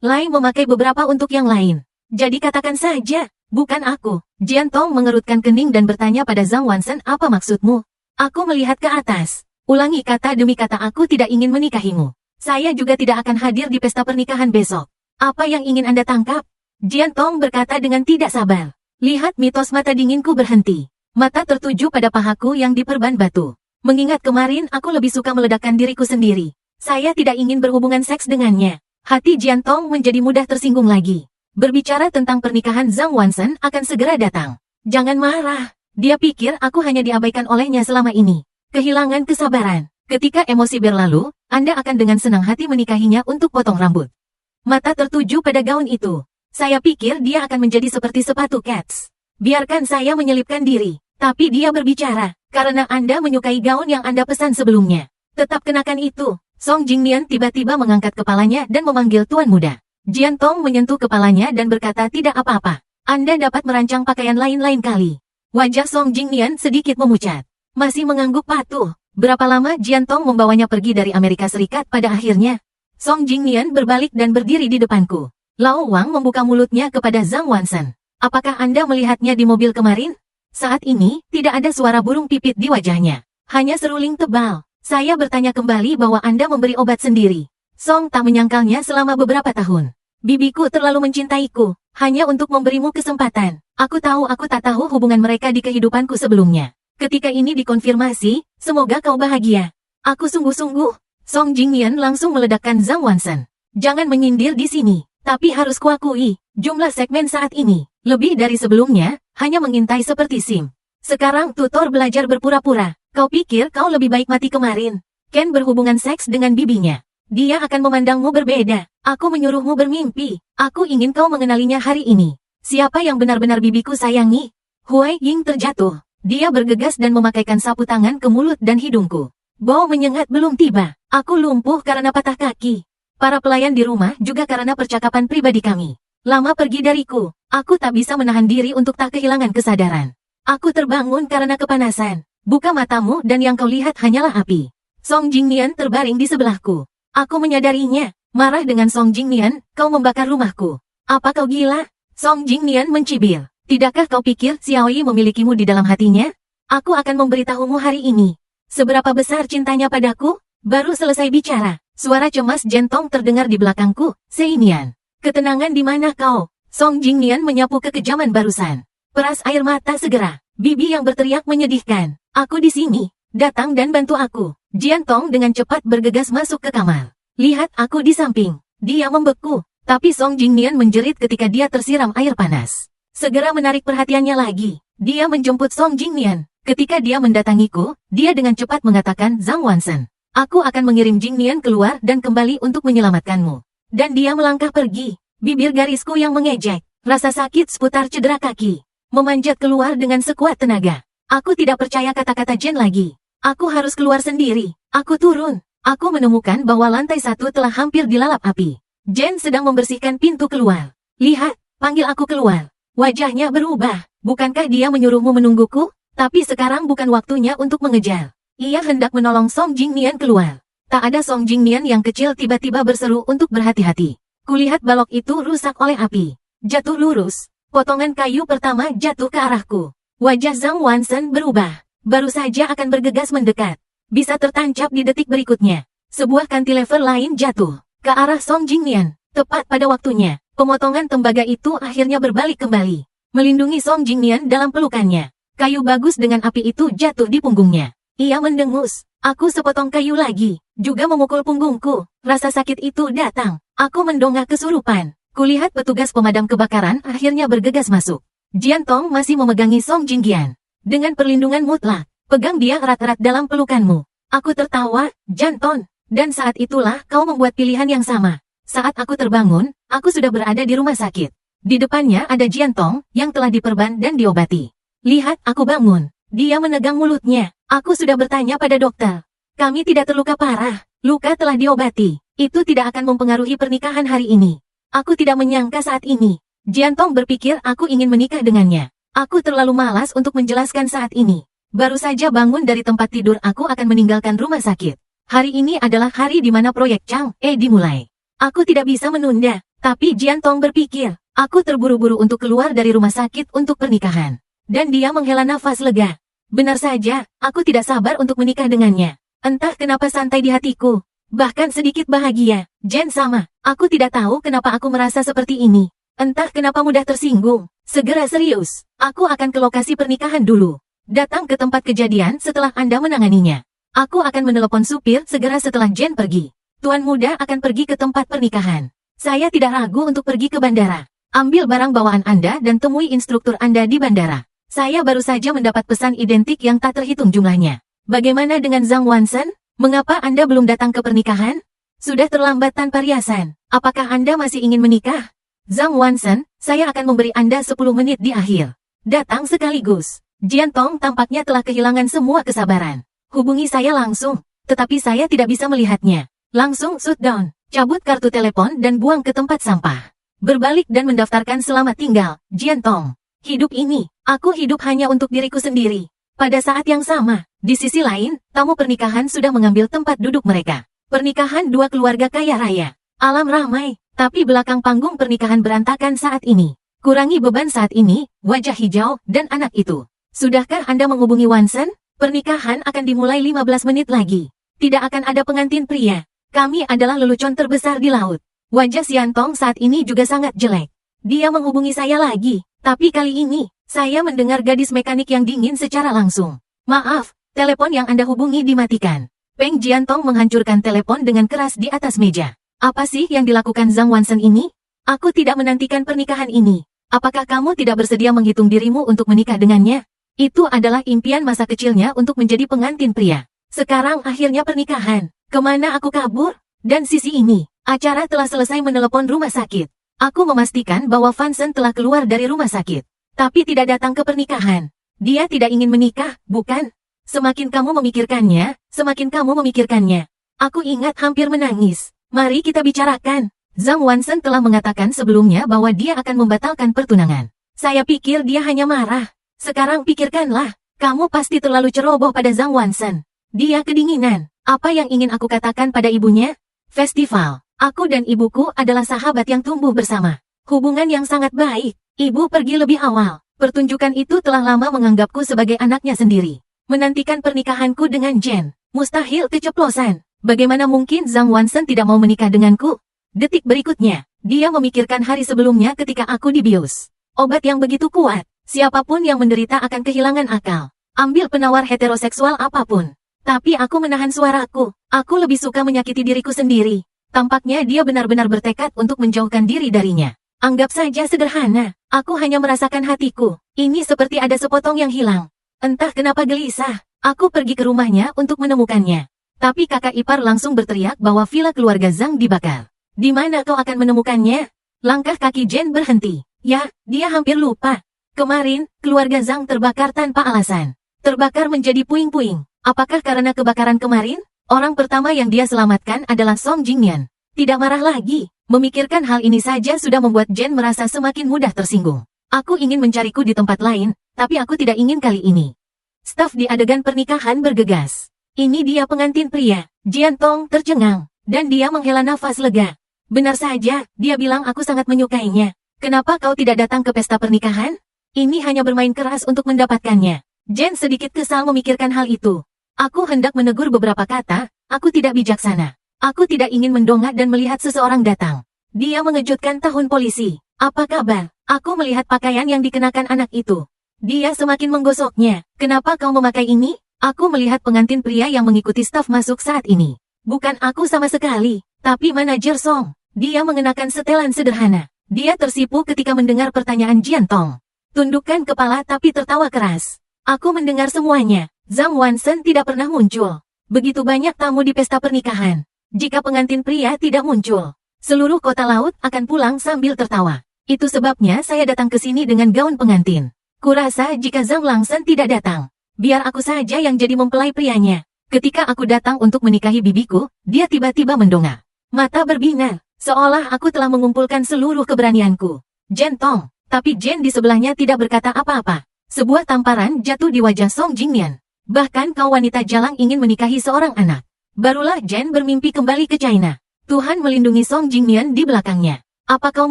Lai memakai beberapa untuk yang lain. Jadi katakan saja, bukan aku. Jian Tong mengerutkan kening dan bertanya pada Zhang Wansen apa maksudmu? Aku melihat ke atas. Ulangi kata demi kata aku tidak ingin menikahimu. Saya juga tidak akan hadir di pesta pernikahan besok. Apa yang ingin Anda tangkap? Jian Tong berkata dengan tidak sabar. Lihat mitos mata dinginku berhenti. Mata tertuju pada pahaku yang diperban batu. Mengingat kemarin aku lebih suka meledakkan diriku sendiri. Saya tidak ingin berhubungan seks dengannya. Hati Jian Tong menjadi mudah tersinggung lagi. Berbicara tentang pernikahan Zhang Wansen akan segera datang. Jangan marah. Dia pikir aku hanya diabaikan olehnya selama ini. Kehilangan kesabaran. Ketika emosi berlalu, Anda akan dengan senang hati menikahinya untuk potong rambut. Mata tertuju pada gaun itu. Saya pikir dia akan menjadi seperti sepatu Cats. Biarkan saya menyelipkan diri. Tapi dia berbicara, karena Anda menyukai gaun yang Anda pesan sebelumnya. Tetap kenakan itu. Song Jingnian tiba-tiba mengangkat kepalanya dan memanggil Tuan Muda. Jian Tong menyentuh kepalanya dan berkata tidak apa-apa. Anda dapat merancang pakaian lain-lain kali. Wajah Song Jingnian sedikit memucat. Masih mengangguk patuh. Berapa lama Jian Tong membawanya pergi dari Amerika Serikat pada akhirnya? Song Jingnian berbalik dan berdiri di depanku. Lao Wang membuka mulutnya kepada Zhang Wansen. Apakah Anda melihatnya di mobil kemarin? Saat ini, tidak ada suara burung pipit di wajahnya. Hanya seruling tebal. Saya bertanya kembali bahwa Anda memberi obat sendiri. Song tak menyangkalnya selama beberapa tahun. Bibiku terlalu mencintaiku, hanya untuk memberimu kesempatan. Aku tak tahu hubungan mereka di kehidupanku sebelumnya. Ketika ini dikonfirmasi, semoga kau bahagia. Aku sungguh-sungguh. Song Jingnian langsung meledakkan Zhang Wansen. Jangan menyindir di sini, tapi harus kuakui, jumlah segmen saat ini, lebih dari sebelumnya, hanya mengintai seperti Sim. Sekarang tutor belajar berpura-pura. Kau pikir kau lebih baik mati kemarin? Ken berhubungan seks dengan bibinya. Dia akan memandangmu berbeda. Aku menyuruhmu bermimpi. Aku ingin kau mengenalinya hari ini. Siapa yang benar-benar bibiku sayangi? Huai Ying terjatuh. Dia bergegas dan memakaikan sapu tangan ke mulut dan hidungku. Bau menyengat belum tiba. Aku lumpuh karena patah kaki. Para pelayan di rumah juga karena percakapan pribadi kami. Lama pergi dariku. Aku tak bisa menahan diri untuk tak kehilangan kesadaran. Aku terbangun karena kepanasan. Buka matamu dan yang kau lihat hanyalah api. Song Jingnian terbaring di sebelahku. Aku menyadarinya. Marah dengan Song Jingnian, kau membakar rumahku. Apa kau gila? Song Jingnian mencibir. Tidakkah kau pikir Xiaoyi memilikimu di dalam hatinya? Aku akan memberitahumu hari ini. Seberapa besar cintanya padaku? Baru selesai bicara. Suara cemas Jian Tong terdengar di belakangku. Seinian. Ketenangan di mana kau? Song Jingnian menyapu kekejaman barusan. Peras air mata segera. Bibi yang berteriak menyedihkan. Aku di sini. Datang dan bantu aku. Jian Tong dengan cepat bergegas masuk ke kamar. Lihat aku di samping. Dia membeku. Tapi Song Jingnian menjerit ketika dia tersiram air panas. Segera menarik perhatiannya lagi. Dia menjemput Song Jingnian. Ketika dia mendatangiku, dia dengan cepat mengatakan Zhang Wansen. Aku akan mengirim Jingnian keluar dan kembali untuk menyelamatkanmu. Dan dia melangkah pergi. Bibir garisku yang mengejek. Rasa sakit seputar cedera kaki. Memanjat keluar dengan sekuat tenaga. Aku tidak percaya kata-kata Jen lagi. Aku harus keluar sendiri. Aku turun. Aku menemukan bahwa lantai 1 telah hampir dilalap api. Jen sedang membersihkan pintu keluar. Lihat, panggil aku keluar. Wajahnya berubah. Bukankah dia menyuruhmu menungguku? Tapi sekarang bukan waktunya untuk mengejar. Ia hendak menolong Song Jingnian keluar. Tak ada Song Jingnian yang kecil tiba-tiba berseru untuk berhati-hati. Kulihat balok itu rusak oleh api. Jatuh lurus. Potongan kayu pertama jatuh ke arahku. Wajah Zhang Wansen berubah. Baru saja akan bergegas mendekat. Bisa tertancap di detik berikutnya. Sebuah cantilever lain jatuh. Ke arah Song Jingnian. Tepat pada waktunya. Pemotongan tembaga itu akhirnya berbalik kembali. Melindungi Song Jingnian dalam pelukannya. Kayu bagus dengan api itu jatuh di punggungnya. Ia mendengus. Aku sepotong kayu lagi. Juga memukul punggungku. Rasa sakit itu datang. Aku mendongak kesurupan. Kulihat petugas pemadam kebakaran akhirnya bergegas masuk. Jian Tong masih memegangi Song Jingnian. Dengan perlindungan mutlak, pegang dia erat-erat dalam pelukanmu. Aku tertawa, Jian Tong. Dan saat itulah kau membuat pilihan yang sama. Saat aku terbangun, aku sudah berada di rumah sakit. Di depannya ada Jian Tong yang telah diperban dan diobati. Lihat aku bangun. Dia menegang mulutnya. Aku sudah bertanya pada dokter. Kami tidak terluka parah. Luka telah diobati. Itu tidak akan mempengaruhi pernikahan hari ini. Aku tidak menyangka saat ini. Jian Tong berpikir aku ingin menikah dengannya. Aku terlalu malas untuk menjelaskan saat ini. Baru saja bangun dari tempat tidur aku akan meninggalkan rumah sakit. Hari ini adalah hari di mana proyek Chang dimulai. Aku tidak bisa menunda. Tapi Jian Tong berpikir, aku terburu-buru untuk keluar dari rumah sakit untuk pernikahan. Dan dia menghela nafas lega. Benar saja, aku tidak sabar untuk menikah dengannya. Entah kenapa santai di hatiku. Bahkan sedikit bahagia. Jen sama, aku tidak tahu kenapa aku merasa seperti ini. Entah kenapa mudah tersinggung. Segera serius, aku akan ke lokasi pernikahan dulu. Datang ke tempat kejadian setelah Anda menanganinya. Aku akan menelepon supir segera setelah Jen pergi. Tuan muda akan pergi ke tempat pernikahan. Saya tidak ragu untuk pergi ke bandara. Ambil barang bawaan Anda dan temui instruktur Anda di bandara. Saya baru saja mendapat pesan identik yang tak terhitung jumlahnya. Bagaimana dengan Zhang Wansen? Mengapa Anda belum datang ke pernikahan? Sudah terlambat tanpa riasan. Apakah Anda masih ingin menikah? Zhang Wansen, saya akan memberi Anda 10 menit di akhir. Datang sekaligus. Jian Tong tampaknya telah kehilangan semua kesabaran. Hubungi saya langsung, tetapi saya tidak bisa melihatnya. Langsung shutdown, cabut kartu telepon dan buang ke tempat sampah. Berbalik dan mendaftarkan selamat tinggal, Jian Tong. Hidup ini, aku hidup hanya untuk diriku sendiri. Pada saat yang sama, di sisi lain, tamu pernikahan sudah mengambil tempat duduk mereka. Pernikahan dua keluarga kaya raya. Alam ramai, tapi belakang panggung pernikahan berantakan saat ini. Kurangi beban saat ini, wajah hijau, dan anak itu. Sudahkah Anda menghubungi Wansen? Pernikahan akan dimulai 15 menit lagi. Tidak akan ada pengantin pria. Kami adalah lelucon terbesar di laut. Wajah Xian Tong saat ini juga sangat jelek. Dia menghubungi saya lagi, tapi kali ini, saya mendengar gadis mekanik yang dingin secara langsung. Maaf, telepon yang Anda hubungi dimatikan. Peng Jian Tong menghancurkan telepon dengan keras di atas meja. Apa sih yang dilakukan Zhang Wansen ini? Aku tidak menantikan pernikahan ini. Apakah kamu tidak bersedia menghitung dirimu untuk menikah dengannya? Itu adalah impian masa kecilnya untuk menjadi pengantin pria. Sekarang akhirnya pernikahan. Kemana aku kabur? Dan sisi ini, acara telah selesai menelepon rumah sakit. Aku memastikan bahwa Vansen telah keluar dari rumah sakit. Tapi tidak datang ke pernikahan. Dia tidak ingin menikah, bukan? Semakin kamu memikirkannya, semakin kamu memikirkannya. Aku ingat hampir menangis. Mari kita bicarakan. Zhang Wansen telah mengatakan sebelumnya bahwa dia akan membatalkan pertunangan. Saya pikir dia hanya marah. Sekarang pikirkanlah, kamu pasti terlalu ceroboh pada Zhang Wansen. Dia kedinginan. Apa yang ingin aku katakan pada ibunya? Festival. Aku dan ibuku adalah sahabat yang tumbuh bersama. Hubungan yang sangat baik. Ibu pergi lebih awal. Pertunjukan itu telah lama menganggapku sebagai anaknya sendiri. Menantikan pernikahanku dengan Jen. Mustahil keceplosan. Bagaimana mungkin Zhang Wansen tidak mau menikah denganku? Detik berikutnya, dia memikirkan hari sebelumnya ketika aku dibius. Obat yang begitu kuat, siapapun yang menderita akan kehilangan akal. Ambil penawar heteroseksual apapun. Tapi aku menahan suaraku. Aku lebih suka menyakiti diriku sendiri. Tampaknya dia benar-benar bertekad untuk menjauhkan diri darinya. Anggap saja sederhana. Aku hanya merasakan hatiku. Ini seperti ada sepotong yang hilang. Entah kenapa gelisah. Aku pergi ke rumahnya untuk menemukannya. Tapi kakak ipar langsung berteriak bahwa villa keluarga Zhang dibakar. Di mana kau akan menemukannya? Langkah kaki Jen berhenti. Ya, dia hampir lupa. Kemarin, keluarga Zhang terbakar tanpa alasan. Terbakar menjadi puing-puing. Apakah karena kebakaran kemarin? Orang pertama yang dia selamatkan adalah Song Jingyan. Tidak marah lagi. Memikirkan hal ini saja sudah membuat Jen merasa semakin mudah tersinggung. Aku ingin mencariku di tempat lain, tapi aku tidak ingin kali ini. Staf di adegan pernikahan bergegas. Ini dia pengantin pria. Jian Tong tercengang, dan dia menghela nafas lega. Benar saja, dia bilang aku sangat menyukainya. Kenapa kau tidak datang ke pesta pernikahan? Ini hanya bermain keras untuk mendapatkannya. Jen sedikit kesal memikirkan hal itu. Aku hendak menegur beberapa kata, aku tidak bijaksana. Aku tidak ingin mendongak dan melihat seseorang datang. Dia mengejutkan tahun polisi. Apa kabar? Aku melihat pakaian yang dikenakan anak itu. Dia semakin menggosoknya. Kenapa kau memakai ini? Aku melihat pengantin pria yang mengikuti staf masuk saat ini. Bukan aku sama sekali, tapi manajer Song. Dia mengenakan setelan sederhana. Dia tersipu ketika mendengar pertanyaan Jian Tong. Tundukkan kepala tapi tertawa keras. Aku mendengar semuanya. Zhang Wansen tidak pernah muncul. Begitu banyak tamu di pesta pernikahan. Jika pengantin pria tidak muncul, seluruh kota laut akan pulang sambil tertawa. Itu sebabnya saya datang ke sini dengan gaun pengantin. Kurasa jika Zhang Langsen tidak datang, biar aku saja yang jadi mempelai prianya. Ketika aku datang untuk menikahi bibiku, dia tiba-tiba mendongak. Mata berbinar. Seolah aku telah mengumpulkan seluruh keberanianku. Jen Tong, tapi Jen di sebelahnya tidak berkata apa-apa. Sebuah tamparan jatuh di wajah Song Jingyan. Bahkan kau wanita jalang ingin menikahi seorang anak. Barulah Jen bermimpi kembali ke China. Tuhan melindungi Song Jingyan di belakangnya. Apa kau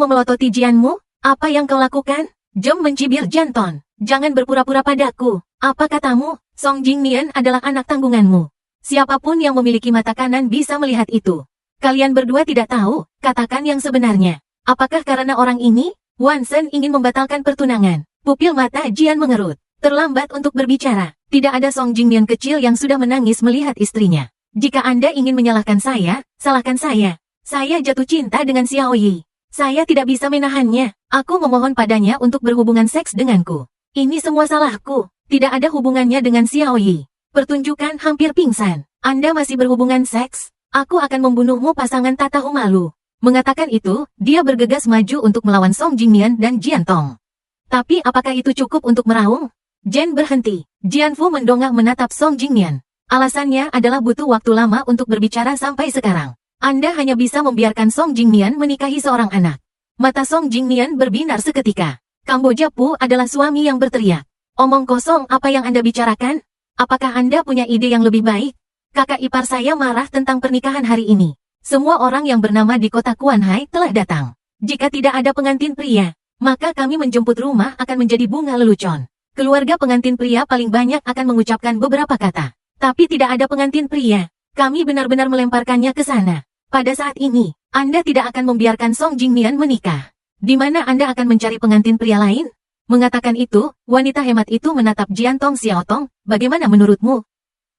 memelototi Jianmu? Apa yang kau lakukan? Jom mencibir Janton. Jangan berpura-pura padaku. Apa katamu? Song Jingyan adalah anak tanggunganmu. Siapapun yang memiliki mata kanan bisa melihat itu. Kalian berdua tidak tahu, katakan yang sebenarnya. Apakah karena orang ini? Wansen ingin membatalkan pertunangan. Pupil mata Jian mengerut. Terlambat untuk berbicara. Tidak ada Song Jingmian kecil yang sudah menangis melihat istrinya. Jika Anda ingin menyalahkan saya, salahkan saya. Saya jatuh cinta dengan Xiao Yi. Saya tidak bisa menahannya. Aku memohon padanya untuk berhubungan seks denganku. Ini semua salahku. Tidak ada hubungannya dengan Xiao Yi. Pertunjukan hampir pingsan. Anda masih berhubungan seks? Aku akan membunuhmu pasangan tak tahu malu. Mengatakan itu, dia bergegas maju untuk melawan Song Jingmian dan Jian Tong. Tapi apakah itu cukup untuk meraung? Jen berhenti. Jianfu mendongak menatap Song Jingmian. Alasannya adalah butuh waktu lama untuk berbicara sampai sekarang. Anda hanya bisa membiarkan Song Jingmian menikahi seorang anak. Mata Song Jingmian berbinar seketika. Kamboja Pu adalah suami yang berteriak. Omong kosong, apa yang Anda bicarakan? Apakah Anda punya ide yang lebih baik? Kakak ipar saya marah tentang pernikahan hari ini. Semua orang yang bernama di kota Kuanhai telah datang. Jika tidak ada pengantin pria, maka kami menjemput rumah akan menjadi bunga lelucon. Keluarga pengantin pria paling banyak akan mengucapkan beberapa kata. Tapi tidak ada pengantin pria. Kami benar-benar melemparkannya ke sana. Pada saat ini, Anda tidak akan membiarkan Song Jingmian menikah. Di mana Anda akan mencari pengantin pria lain? Mengatakan itu, wanita hemat itu menatap Jian Tong Xiaotong, bagaimana menurutmu?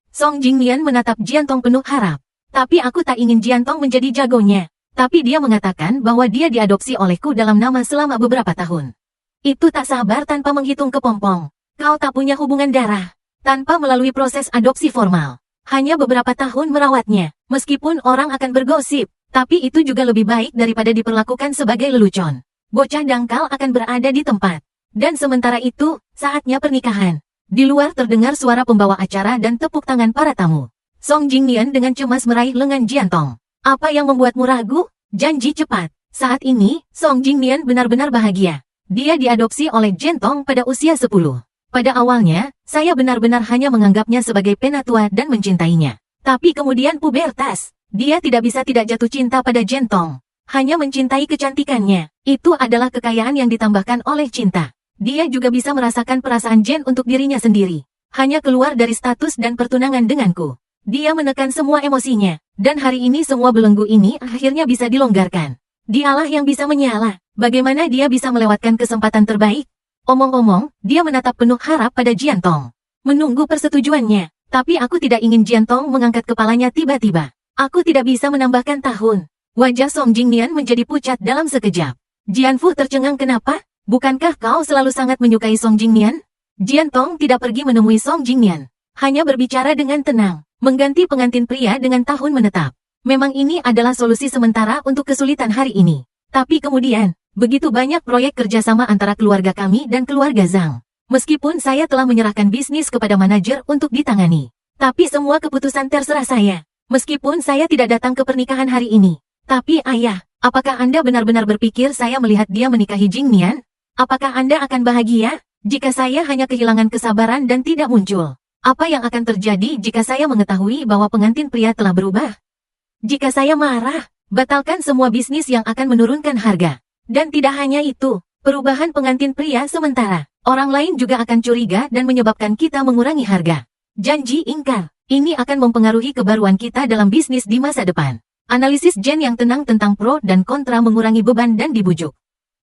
Song Jingmian menatap Jian Tong penuh harap. Tapi aku tak ingin Jian Tong menjadi jagonya. Tapi dia mengatakan bahwa dia diadopsi olehku dalam nama selama beberapa tahun. Itu tak sabar tanpa menghitung kepompong. Kau tak punya hubungan darah. Tanpa melalui proses adopsi formal. Hanya beberapa tahun merawatnya. Meskipun orang akan bergosip, tapi itu juga lebih baik daripada diperlakukan sebagai lelucon. Bocah dangkal akan berada di tempat. Dan sementara itu, saatnya pernikahan. Di luar terdengar suara pembawa acara dan tepuk tangan para tamu. Song Jingmian dengan cemas meraih lengan Jian Tong. Apa yang membuatmu ragu? Janji cepat. Saat ini, Song Jingmian benar-benar bahagia. Dia diadopsi oleh Jian Tong pada usia 10. Pada awalnya, saya benar-benar hanya menganggapnya sebagai penatua dan mencintainya. Tapi kemudian pubertas. Dia tidak bisa tidak jatuh cinta pada Jian Tong. Hanya mencintai kecantikannya. Itu adalah kekayaan yang ditambahkan oleh cinta. Dia juga bisa merasakan perasaan Jen untuk dirinya sendiri. Hanya keluar dari status dan pertunangan denganku. Dia menekan semua emosinya. Dan hari ini semua belenggu ini akhirnya bisa dilonggarkan. Dialah yang bisa menyala. Bagaimana dia bisa melewatkan kesempatan terbaik? Omong-omong, dia menatap penuh harap pada Jian Tong. Menunggu persetujuannya. Tapi aku tidak ingin Jian Tong mengangkat kepalanya tiba-tiba. Aku tidak bisa menambahkan tahun. Wajah Song Jingmian menjadi pucat dalam sekejap. Jianfu tercengang kenapa? Bukankah kau selalu sangat menyukai Song Jingmian? Jian Tong tidak pergi menemui Song Jingmian. Hanya berbicara dengan tenang, mengganti pengantin pria dengan tahun menetap. Memang ini adalah solusi sementara untuk kesulitan hari ini. Tapi kemudian, begitu banyak proyek kerjasama antara keluarga kami dan keluarga Zhang. Meskipun saya telah menyerahkan bisnis kepada manajer untuk ditangani. Tapi semua keputusan terserah saya. Meskipun saya tidak datang ke pernikahan hari ini. Tapi ayah, apakah Anda benar-benar berpikir saya melihat dia menikahi Jingmian? Apakah Anda akan bahagia jika saya hanya kehilangan kesabaran dan tidak muncul? Apa yang akan terjadi jika saya mengetahui bahwa pengantin pria telah berubah? Jika saya marah, batalkan semua bisnis yang akan menurunkan harga. Dan tidak hanya itu, perubahan pengantin pria sementara. Orang lain juga akan curiga dan menyebabkan kita mengurangi harga. Janji ingkar, ini akan mempengaruhi kebaruan kita dalam bisnis di masa depan. Analisis Jen yang tenang tentang pro dan kontra mengurangi beban dan dibujuk.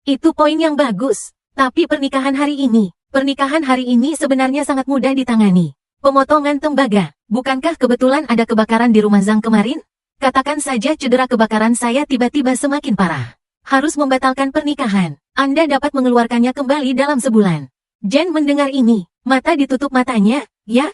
Itu poin yang bagus. Tapi pernikahan hari ini sebenarnya sangat mudah ditangani. Pemotongan tembaga. Bukankah kebetulan ada kebakaran di rumah Zhang kemarin? Katakan saja cedera kebakaran saya tiba-tiba semakin parah. Harus membatalkan pernikahan. Anda dapat mengeluarkannya kembali dalam sebulan. Jen mendengar ini. Mata ditutup matanya. Ya.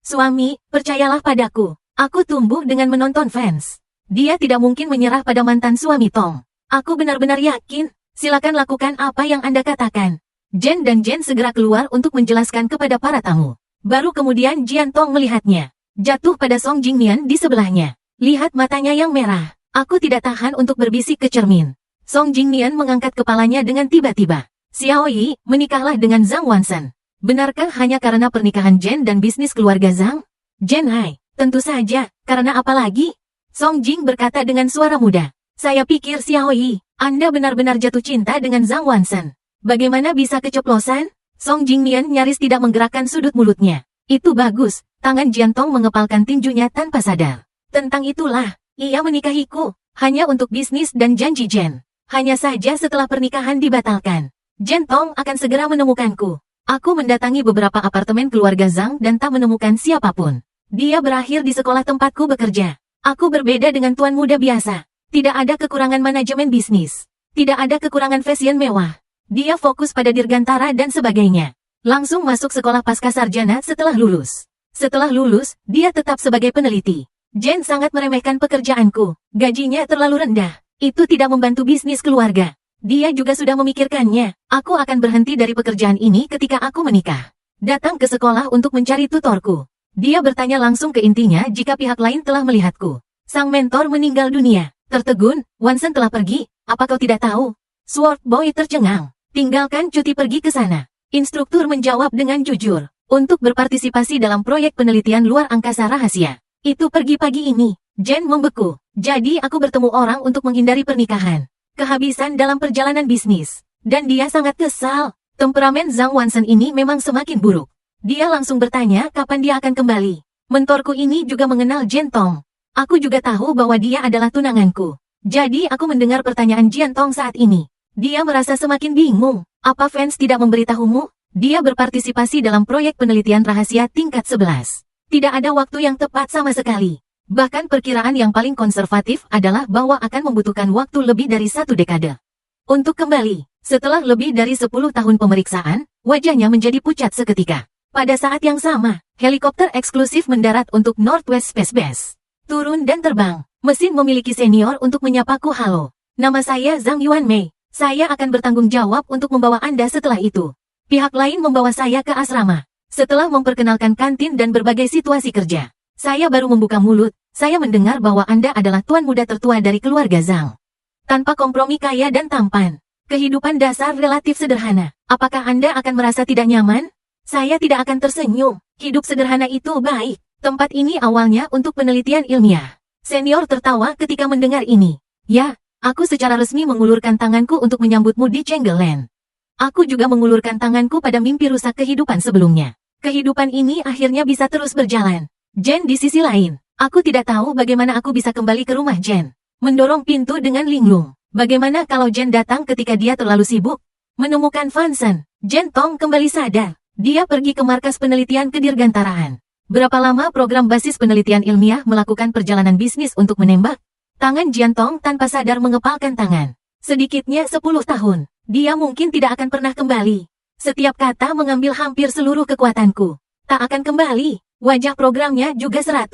Suami, percayalah padaku. Aku tumbuh dengan menonton fans. Dia tidak mungkin menyerah pada mantan suami Tong. Aku benar-benar yakin. Silakan lakukan apa yang Anda katakan. Jen dan Jen segera keluar untuk menjelaskan kepada para tamu. Baru kemudian Jian Tong melihatnya. Jatuh pada Song Jingmian di sebelahnya. Lihat matanya yang merah. Aku tidak tahan untuk berbisik ke cermin. Song Jingmian mengangkat kepalanya dengan tiba-tiba. Xiao Yi, menikahlah dengan Zhang Wansen. Benarkah hanya karena pernikahan Jen dan bisnis keluarga Zhang? Jen Hai, tentu saja, karena apa lagi? Song Jing berkata dengan suara muda. Saya pikir Xiao Yi, Anda benar-benar jatuh cinta dengan Zhang Wansen. Bagaimana bisa keceplosan? Song Jingmian nyaris tidak menggerakkan sudut mulutnya. Itu bagus, tangan Jian Tong mengepalkan tinjunya tanpa sadar. Tentang itulah, ia menikahiku, hanya untuk bisnis dan janji Jen. Hanya saja setelah pernikahan dibatalkan. Jian Tong akan segera menemukanku. Aku mendatangi beberapa apartemen keluarga Zhang dan tak menemukan siapapun. Dia berakhir di sekolah tempatku bekerja. Aku berbeda dengan tuan muda biasa. Tidak ada kekurangan manajemen bisnis. Tidak ada kekurangan fashion mewah. Dia fokus pada dirgantara dan sebagainya. Langsung masuk sekolah pasca sarjana setelah lulus. Setelah lulus, dia tetap sebagai peneliti. Jen sangat meremehkan pekerjaanku. Gajinya terlalu rendah. Itu tidak membantu bisnis keluarga. Dia juga sudah memikirkannya. Aku akan berhenti dari pekerjaan ini ketika aku menikah. Datang ke sekolah untuk mencari tutorku. Dia bertanya langsung ke intinya jika pihak lain telah melihatku. Sang mentor meninggal dunia. Tertegun, Wansen telah pergi. Apa kau tidak tahu? Sword Boy tercengang. Tinggalkan cuti pergi ke sana. Instruktur menjawab dengan jujur. Untuk berpartisipasi dalam proyek penelitian luar angkasa rahasia. Itu pergi pagi ini. Jen membeku. Jadi aku bertemu orang untuk menghindari pernikahan. Kehabisan dalam perjalanan bisnis. Dan dia sangat kesal. Temperamen Zhang Wansen ini memang semakin buruk. Dia langsung bertanya kapan dia akan kembali. Mentorku ini juga mengenal Jen Tong. Aku juga tahu bahwa dia adalah tunanganku. Jadi aku mendengar pertanyaan Jen Tong saat ini. Dia merasa semakin bingung. Apa fans tidak memberitahumu? Dia berpartisipasi dalam proyek penelitian rahasia tingkat 11. Tidak ada waktu yang tepat sama sekali. Bahkan perkiraan yang paling konservatif adalah bahwa akan membutuhkan waktu lebih dari 1 dekade. Untuk kembali, setelah lebih dari 10 tahun pemeriksaan, wajahnya menjadi pucat seketika. Pada saat yang sama, helikopter eksklusif mendarat untuk Northwest Space Base. Turun dan terbang. Mesin memiliki senior untuk menyapaku halo. Nama saya Zhang Yuanmei. Saya akan bertanggung jawab untuk membawa Anda setelah itu. Pihak lain membawa saya ke asrama. Setelah memperkenalkan kantin dan berbagai situasi kerja, saya baru membuka mulut. Saya mendengar bahwa Anda adalah tuan muda tertua dari keluarga Zhang. Tanpa kompromi kaya dan tampan. Kehidupan dasar relatif sederhana. Apakah Anda akan merasa tidak nyaman? Saya tidak akan tersenyum. Hidup sederhana itu baik. Tempat ini awalnya untuk penelitian ilmiah. Senior tertawa ketika mendengar ini. Ya, aku secara resmi mengulurkan tanganku untuk menyambutmu di Chenggeland. Aku juga mengulurkan tanganku pada mimpi rusak kehidupan sebelumnya. Kehidupan ini akhirnya bisa terus berjalan. Jen di sisi lain, aku tidak tahu bagaimana aku bisa kembali ke rumah Jen. Mendorong pintu dengan linglung. Bagaimana kalau Jen datang ketika dia terlalu sibuk? Menemukan Vansen, Jen Tong kembali sadar. Dia pergi ke markas penelitian kedirgantaraan. Berapa lama program basis penelitian ilmiah melakukan perjalanan bisnis untuk menembak? Tangan Jian Tong tanpa sadar mengepalkan tangan. Sedikitnya 10 tahun. Dia mungkin tidak akan pernah kembali. Setiap kata mengambil hampir seluruh kekuatanku. Tak akan kembali. Wajah programnya juga 100.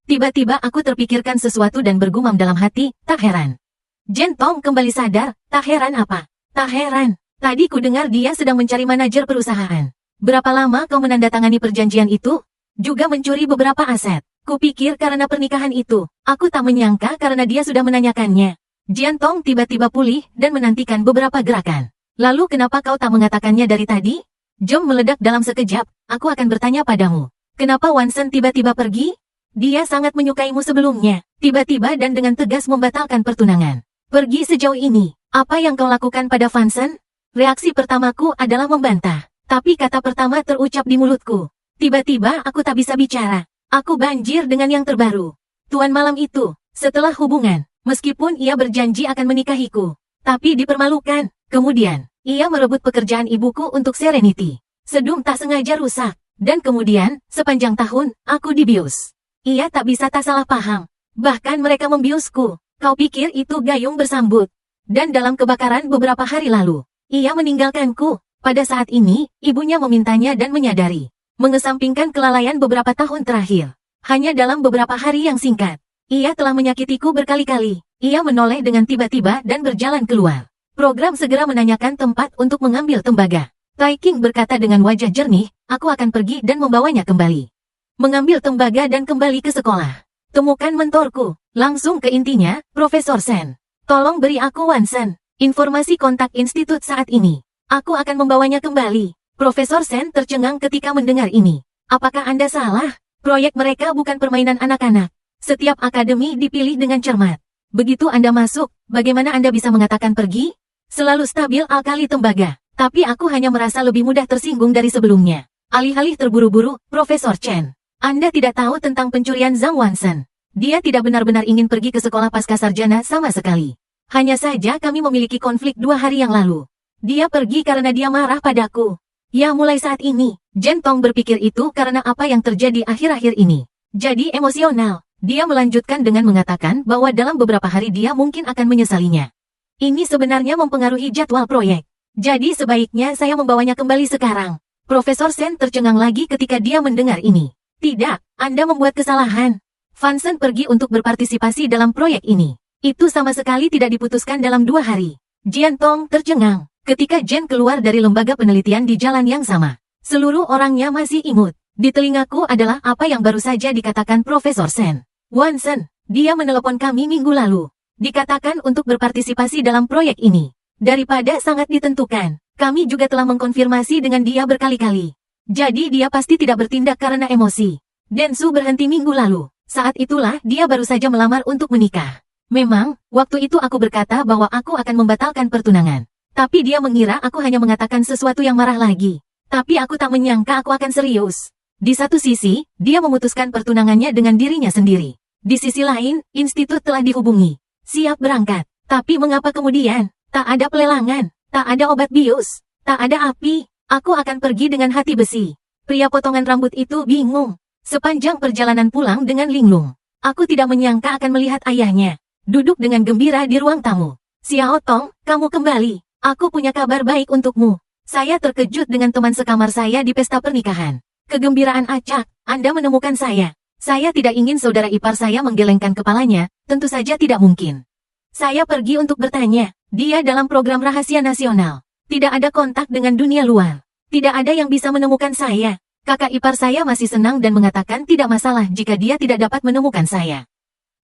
Tiba-tiba aku terpikirkan sesuatu dan bergumam dalam hati, tak heran. Jen Tong kembali sadar, tak heran apa? Tak heran. Tadi ku dengar dia sedang mencari manajer perusahaan. Berapa lama kau menandatangani perjanjian itu? Juga mencuri beberapa aset. Kupikir karena pernikahan itu. Aku tak menyangka karena dia sudah menanyakannya. Jian Tong tiba-tiba pulih dan menantikan beberapa gerakan. Lalu kenapa kau tak mengatakannya dari tadi? Jom meledak dalam sekejap, aku akan bertanya padamu. Kenapa Wansen tiba-tiba pergi? Dia sangat menyukaimu sebelumnya. Tiba-tiba dan dengan tegas membatalkan pertunangan. Pergi sejauh ini, apa yang kau lakukan pada Vansen? Reaksi pertamaku adalah membantah. Tapi kata pertama terucap di mulutku. Tiba-tiba aku tak bisa bicara. Aku banjir dengan yang terbaru. Tuan malam itu, setelah hubungan. Meskipun ia berjanji akan menikahiku, tapi dipermalukan. Kemudian, ia merebut pekerjaan ibuku untuk Serenity. Sedum tak sengaja rusak. Dan kemudian, sepanjang tahun, aku dibius. Ia tak bisa tak salah paham. Bahkan mereka membiusku. Kau pikir itu gayung bersambut. Dan dalam kebakaran beberapa hari lalu, ia meninggalkanku. Pada saat ini, ibunya memintanya dan menyadari. Mengesampingkan kelalaian beberapa tahun terakhir. Hanya dalam beberapa hari yang singkat. Ia telah menyakitiku berkali-kali. Ia menoleh dengan tiba-tiba dan berjalan keluar. Program segera menanyakan tempat untuk mengambil tembaga. Tai King berkata dengan wajah jernih, aku akan pergi dan membawanya kembali. Mengambil tembaga dan kembali ke sekolah. Temukan mentorku. Langsung ke intinya, Profesor Sen. Tolong beri aku Wansen. Informasi kontak institut saat ini. Aku akan membawanya kembali. Profesor Sen tercengang ketika mendengar ini. Apakah Anda salah? Proyek mereka bukan permainan anak-anak. Setiap akademi dipilih dengan cermat. Begitu Anda masuk, bagaimana Anda bisa mengatakan pergi? Selalu stabil alkali tembaga. Tapi aku hanya merasa lebih mudah tersinggung dari sebelumnya. Alih-alih terburu-buru, Profesor Chen. Anda tidak tahu tentang pencurian Zhang Wansen. Dia tidak benar-benar ingin pergi ke sekolah pasca sarjana sama sekali. Hanya saja kami memiliki konflik 2 hari yang lalu. Dia pergi karena dia marah padaku. Ya mulai saat ini, Jen Tong berpikir itu karena apa yang terjadi akhir-akhir ini. Jadi emosional. Dia melanjutkan dengan mengatakan bahwa dalam beberapa hari dia mungkin akan menyesalinya. Ini sebenarnya mempengaruhi jadwal proyek. Jadi sebaiknya saya membawanya kembali sekarang. Profesor Sen tercengang lagi ketika dia mendengar ini. Tidak, Anda membuat kesalahan. Fansen pergi untuk berpartisipasi dalam proyek ini. Itu sama sekali tidak diputuskan dalam 2 hari. Jian Tong tercengang. Ketika Jen keluar dari lembaga penelitian di jalan yang sama. Seluruh orangnya masih imut. Di telingaku adalah apa yang baru saja dikatakan Profesor Sen. Wansen, dia menelepon kami minggu lalu. Dikatakan untuk berpartisipasi dalam proyek ini. Daripada sangat ditentukan, kami juga telah mengkonfirmasi dengan dia berkali-kali. Jadi dia pasti tidak bertindak karena emosi. Densu berhenti minggu lalu. Saat itulah dia baru saja melamar untuk menikah. Memang, waktu itu aku berkata bahwa aku akan membatalkan pertunangan. Tapi dia mengira aku hanya mengatakan sesuatu yang marah lagi. Tapi aku tak menyangka aku akan serius. Di satu sisi, dia memutuskan pertunangannya dengan dirinya sendiri. Di sisi lain, institut telah dihubungi. Siap berangkat. Tapi mengapa kemudian? Tak ada pelelangan, tak ada obat bius, tak ada api. Aku akan pergi dengan hati besi. Pria potongan rambut itu bingung. Sepanjang perjalanan pulang dengan linglung, aku tidak menyangka akan melihat ayahnya duduk dengan gembira di ruang tamu. Xiao Tong, kamu kembali. Aku punya kabar baik untukmu. Saya terkejut dengan teman sekamar saya di pesta pernikahan. Kegembiraan acak, Anda menemukan saya. Saya tidak ingin saudara ipar saya menggelengkan kepalanya, tentu saja tidak mungkin. Saya pergi untuk bertanya, dia dalam program rahasia nasional. Tidak ada kontak dengan dunia luar. Tidak ada yang bisa menemukan saya. Kakak ipar saya masih senang dan mengatakan tidak masalah jika dia tidak dapat menemukan saya.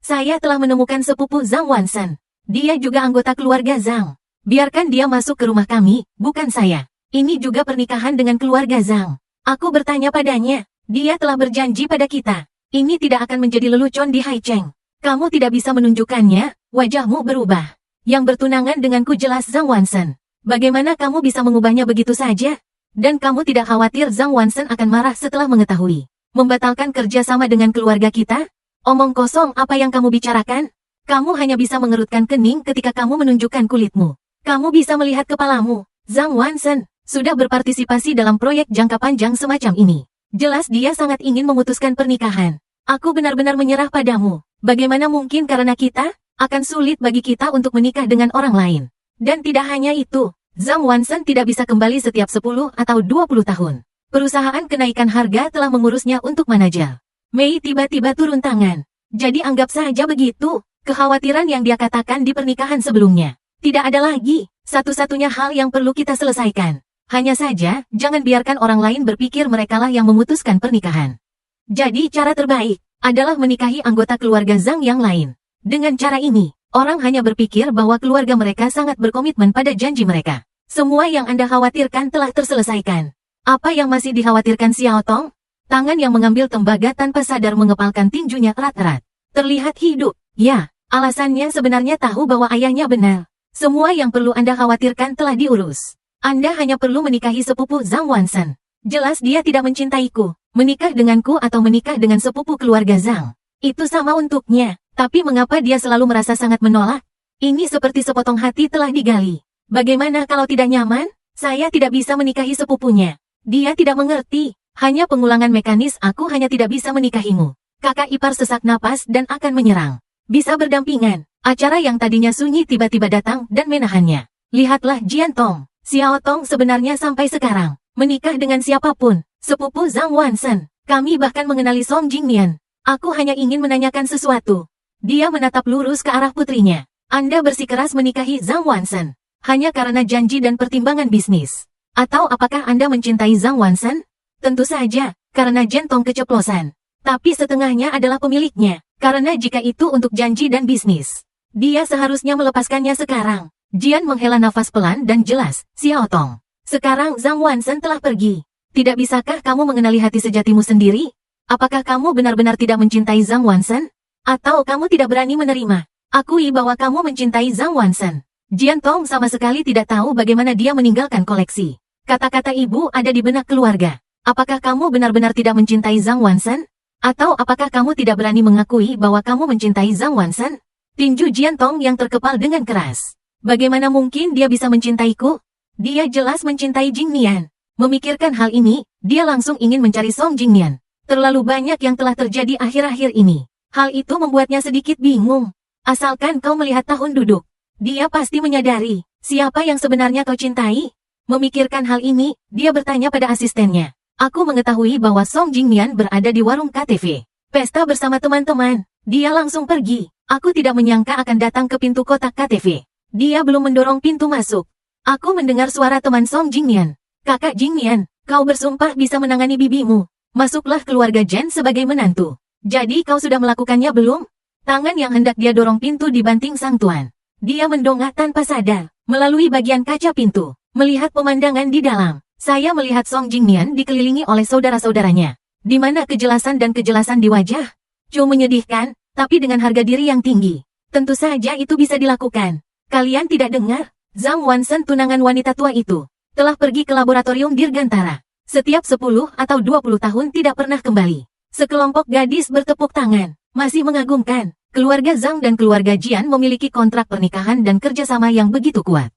Saya telah menemukan sepupu Zhang Wansen. Dia juga anggota keluarga Zhang. Biarkan dia masuk ke rumah kami, bukan saya. Ini juga pernikahan dengan keluarga Zhang. Aku bertanya padanya, dia telah berjanji pada kita. Ini tidak akan menjadi lelucon di Haicheng. Kamu tidak bisa menunjukkannya, wajahmu berubah. Yang bertunangan denganku jelas Zhang Wansen. Bagaimana kamu bisa mengubahnya begitu saja? Dan kamu tidak khawatir Zhang Wansen akan marah setelah mengetahui membatalkan kerja sama dengan keluarga kita? Omong kosong apa yang kamu bicarakan? Kamu hanya bisa mengerutkan kening ketika kamu menunjukkan kulitmu. Kamu bisa melihat kepalamu. Zhang Wansen sudah berpartisipasi dalam proyek jangka panjang semacam ini. Jelas dia sangat ingin memutuskan pernikahan. Aku benar-benar menyerah padamu. Bagaimana mungkin karena kita akan sulit bagi kita untuk menikah dengan orang lain. Dan tidak hanya itu. Zhang Wansen tidak bisa kembali setiap 10 atau 20 tahun. Perusahaan kenaikan harga telah mengurusnya untuk manajer. Mei tiba-tiba turun tangan. Jadi anggap saja begitu. Kekhawatiran yang dia katakan di pernikahan sebelumnya. Tidak ada lagi. Satu-satunya hal yang perlu kita selesaikan. Hanya saja, jangan biarkan orang lain berpikir merekalah yang memutuskan pernikahan. Jadi cara terbaik adalah menikahi anggota keluarga Zhang yang lain. Dengan cara ini, orang hanya berpikir bahwa keluarga mereka sangat berkomitmen pada janji mereka. Semua yang Anda khawatirkan telah terselesaikan. Apa yang masih dikhawatirkan Xiao Tong? Tangan yang mengambil tembaga tanpa sadar mengepalkan tinjunya erat-erat. Terlihat hidup. Ya, alasannya sebenarnya tahu bahwa ayahnya benar. Semua yang perlu Anda khawatirkan telah diurus. Anda hanya perlu menikahi sepupu Zhang Wansen. Jelas dia tidak mencintaiku. Menikah denganku atau menikah dengan sepupu keluarga Zhang. Itu sama untuknya. Tapi mengapa dia selalu merasa sangat menolak? Ini seperti sepotong hati telah digali. Bagaimana kalau tidak nyaman? Saya tidak bisa menikahi sepupunya. Dia tidak mengerti. Hanya pengulangan mekanis aku hanya tidak bisa menikahimu. Kakak ipar sesak napas dan akan menyerang. Bisa berdampingan. Acara yang tadinya sunyi tiba-tiba datang dan menahannya. Lihatlah Jian Tong. Xiao Tong sebenarnya sampai sekarang. Menikah dengan siapapun. Sepupu Zhang Wansen. Kami bahkan mengenali Song Jingnian. Aku hanya ingin menanyakan sesuatu. Dia menatap lurus ke arah putrinya. Anda bersikeras menikahi Zhang Wansen. Hanya karena janji dan pertimbangan bisnis. Atau apakah Anda mencintai Zhang Wansen? Tentu saja, karena Jen Tong keceplosan. Tapi setengahnya adalah pemiliknya. Karena jika itu untuk janji dan bisnis, dia seharusnya melepaskannya sekarang. Jian menghela nafas pelan dan jelas, Xiao Tong. Sekarang Zhang Wansen telah pergi. Tidak bisakah kamu mengenali hati sejatimu sendiri? Apakah kamu benar-benar tidak mencintai Zhang Wansen? Atau kamu tidak berani menerima? Akui bahwa kamu mencintai Zhang Wansen. Jian Tong sama sekali tidak tahu bagaimana dia meninggalkan koleksi. Kata-kata ibu ada di benak keluarga. Apakah kamu benar-benar tidak mencintai Zhang Wansen? Atau apakah kamu tidak berani mengakui bahwa kamu mencintai Zhang Wansen? Tinju Jian Tong yang terkepal dengan keras. Bagaimana mungkin dia bisa mencintaiku? Dia jelas mencintai Jing Nian. Memikirkan hal ini, dia langsung ingin mencari Song Jingnian. Terlalu banyak yang telah terjadi akhir-akhir ini. Hal itu membuatnya sedikit bingung. Asalkan kau melihat tahun duduk, dia pasti menyadari siapa yang sebenarnya kau cintai. Memikirkan hal ini, dia bertanya pada asistennya. Aku mengetahui bahwa Song Jingnian berada di warung KTV. Pesta bersama teman-teman. Dia langsung pergi. Aku tidak menyangka akan datang ke pintu kotak KTV. Dia belum mendorong pintu masuk. Aku mendengar suara teman Song Jingnian. Kakak Jingnian, kau bersumpah bisa menangani bibimu. Masuklah keluarga Jen sebagai menantu. Jadi kau sudah melakukannya belum? Tangan yang hendak dia dorong pintu dibanting sang tuan. Dia mendongak tanpa sadar, melalui bagian kaca pintu, melihat pemandangan di dalam. Saya melihat Song Jingnian dikelilingi oleh saudara-saudaranya. Di mana kejelasan dan kejelasan di wajah? Cuma menyedihkan, tapi dengan harga diri yang tinggi. Tentu saja itu bisa dilakukan. Kalian tidak dengar? Zhang Wansen, tunangan wanita tua itu, telah pergi ke laboratorium Dirgantara. Setiap 10 atau 20 tahun tidak pernah kembali. Sekelompok gadis bertepuk tangan. Masih mengagumkan. Keluarga Zhang dan keluarga Jian memiliki kontrak pernikahan dan kerjasama yang begitu kuat.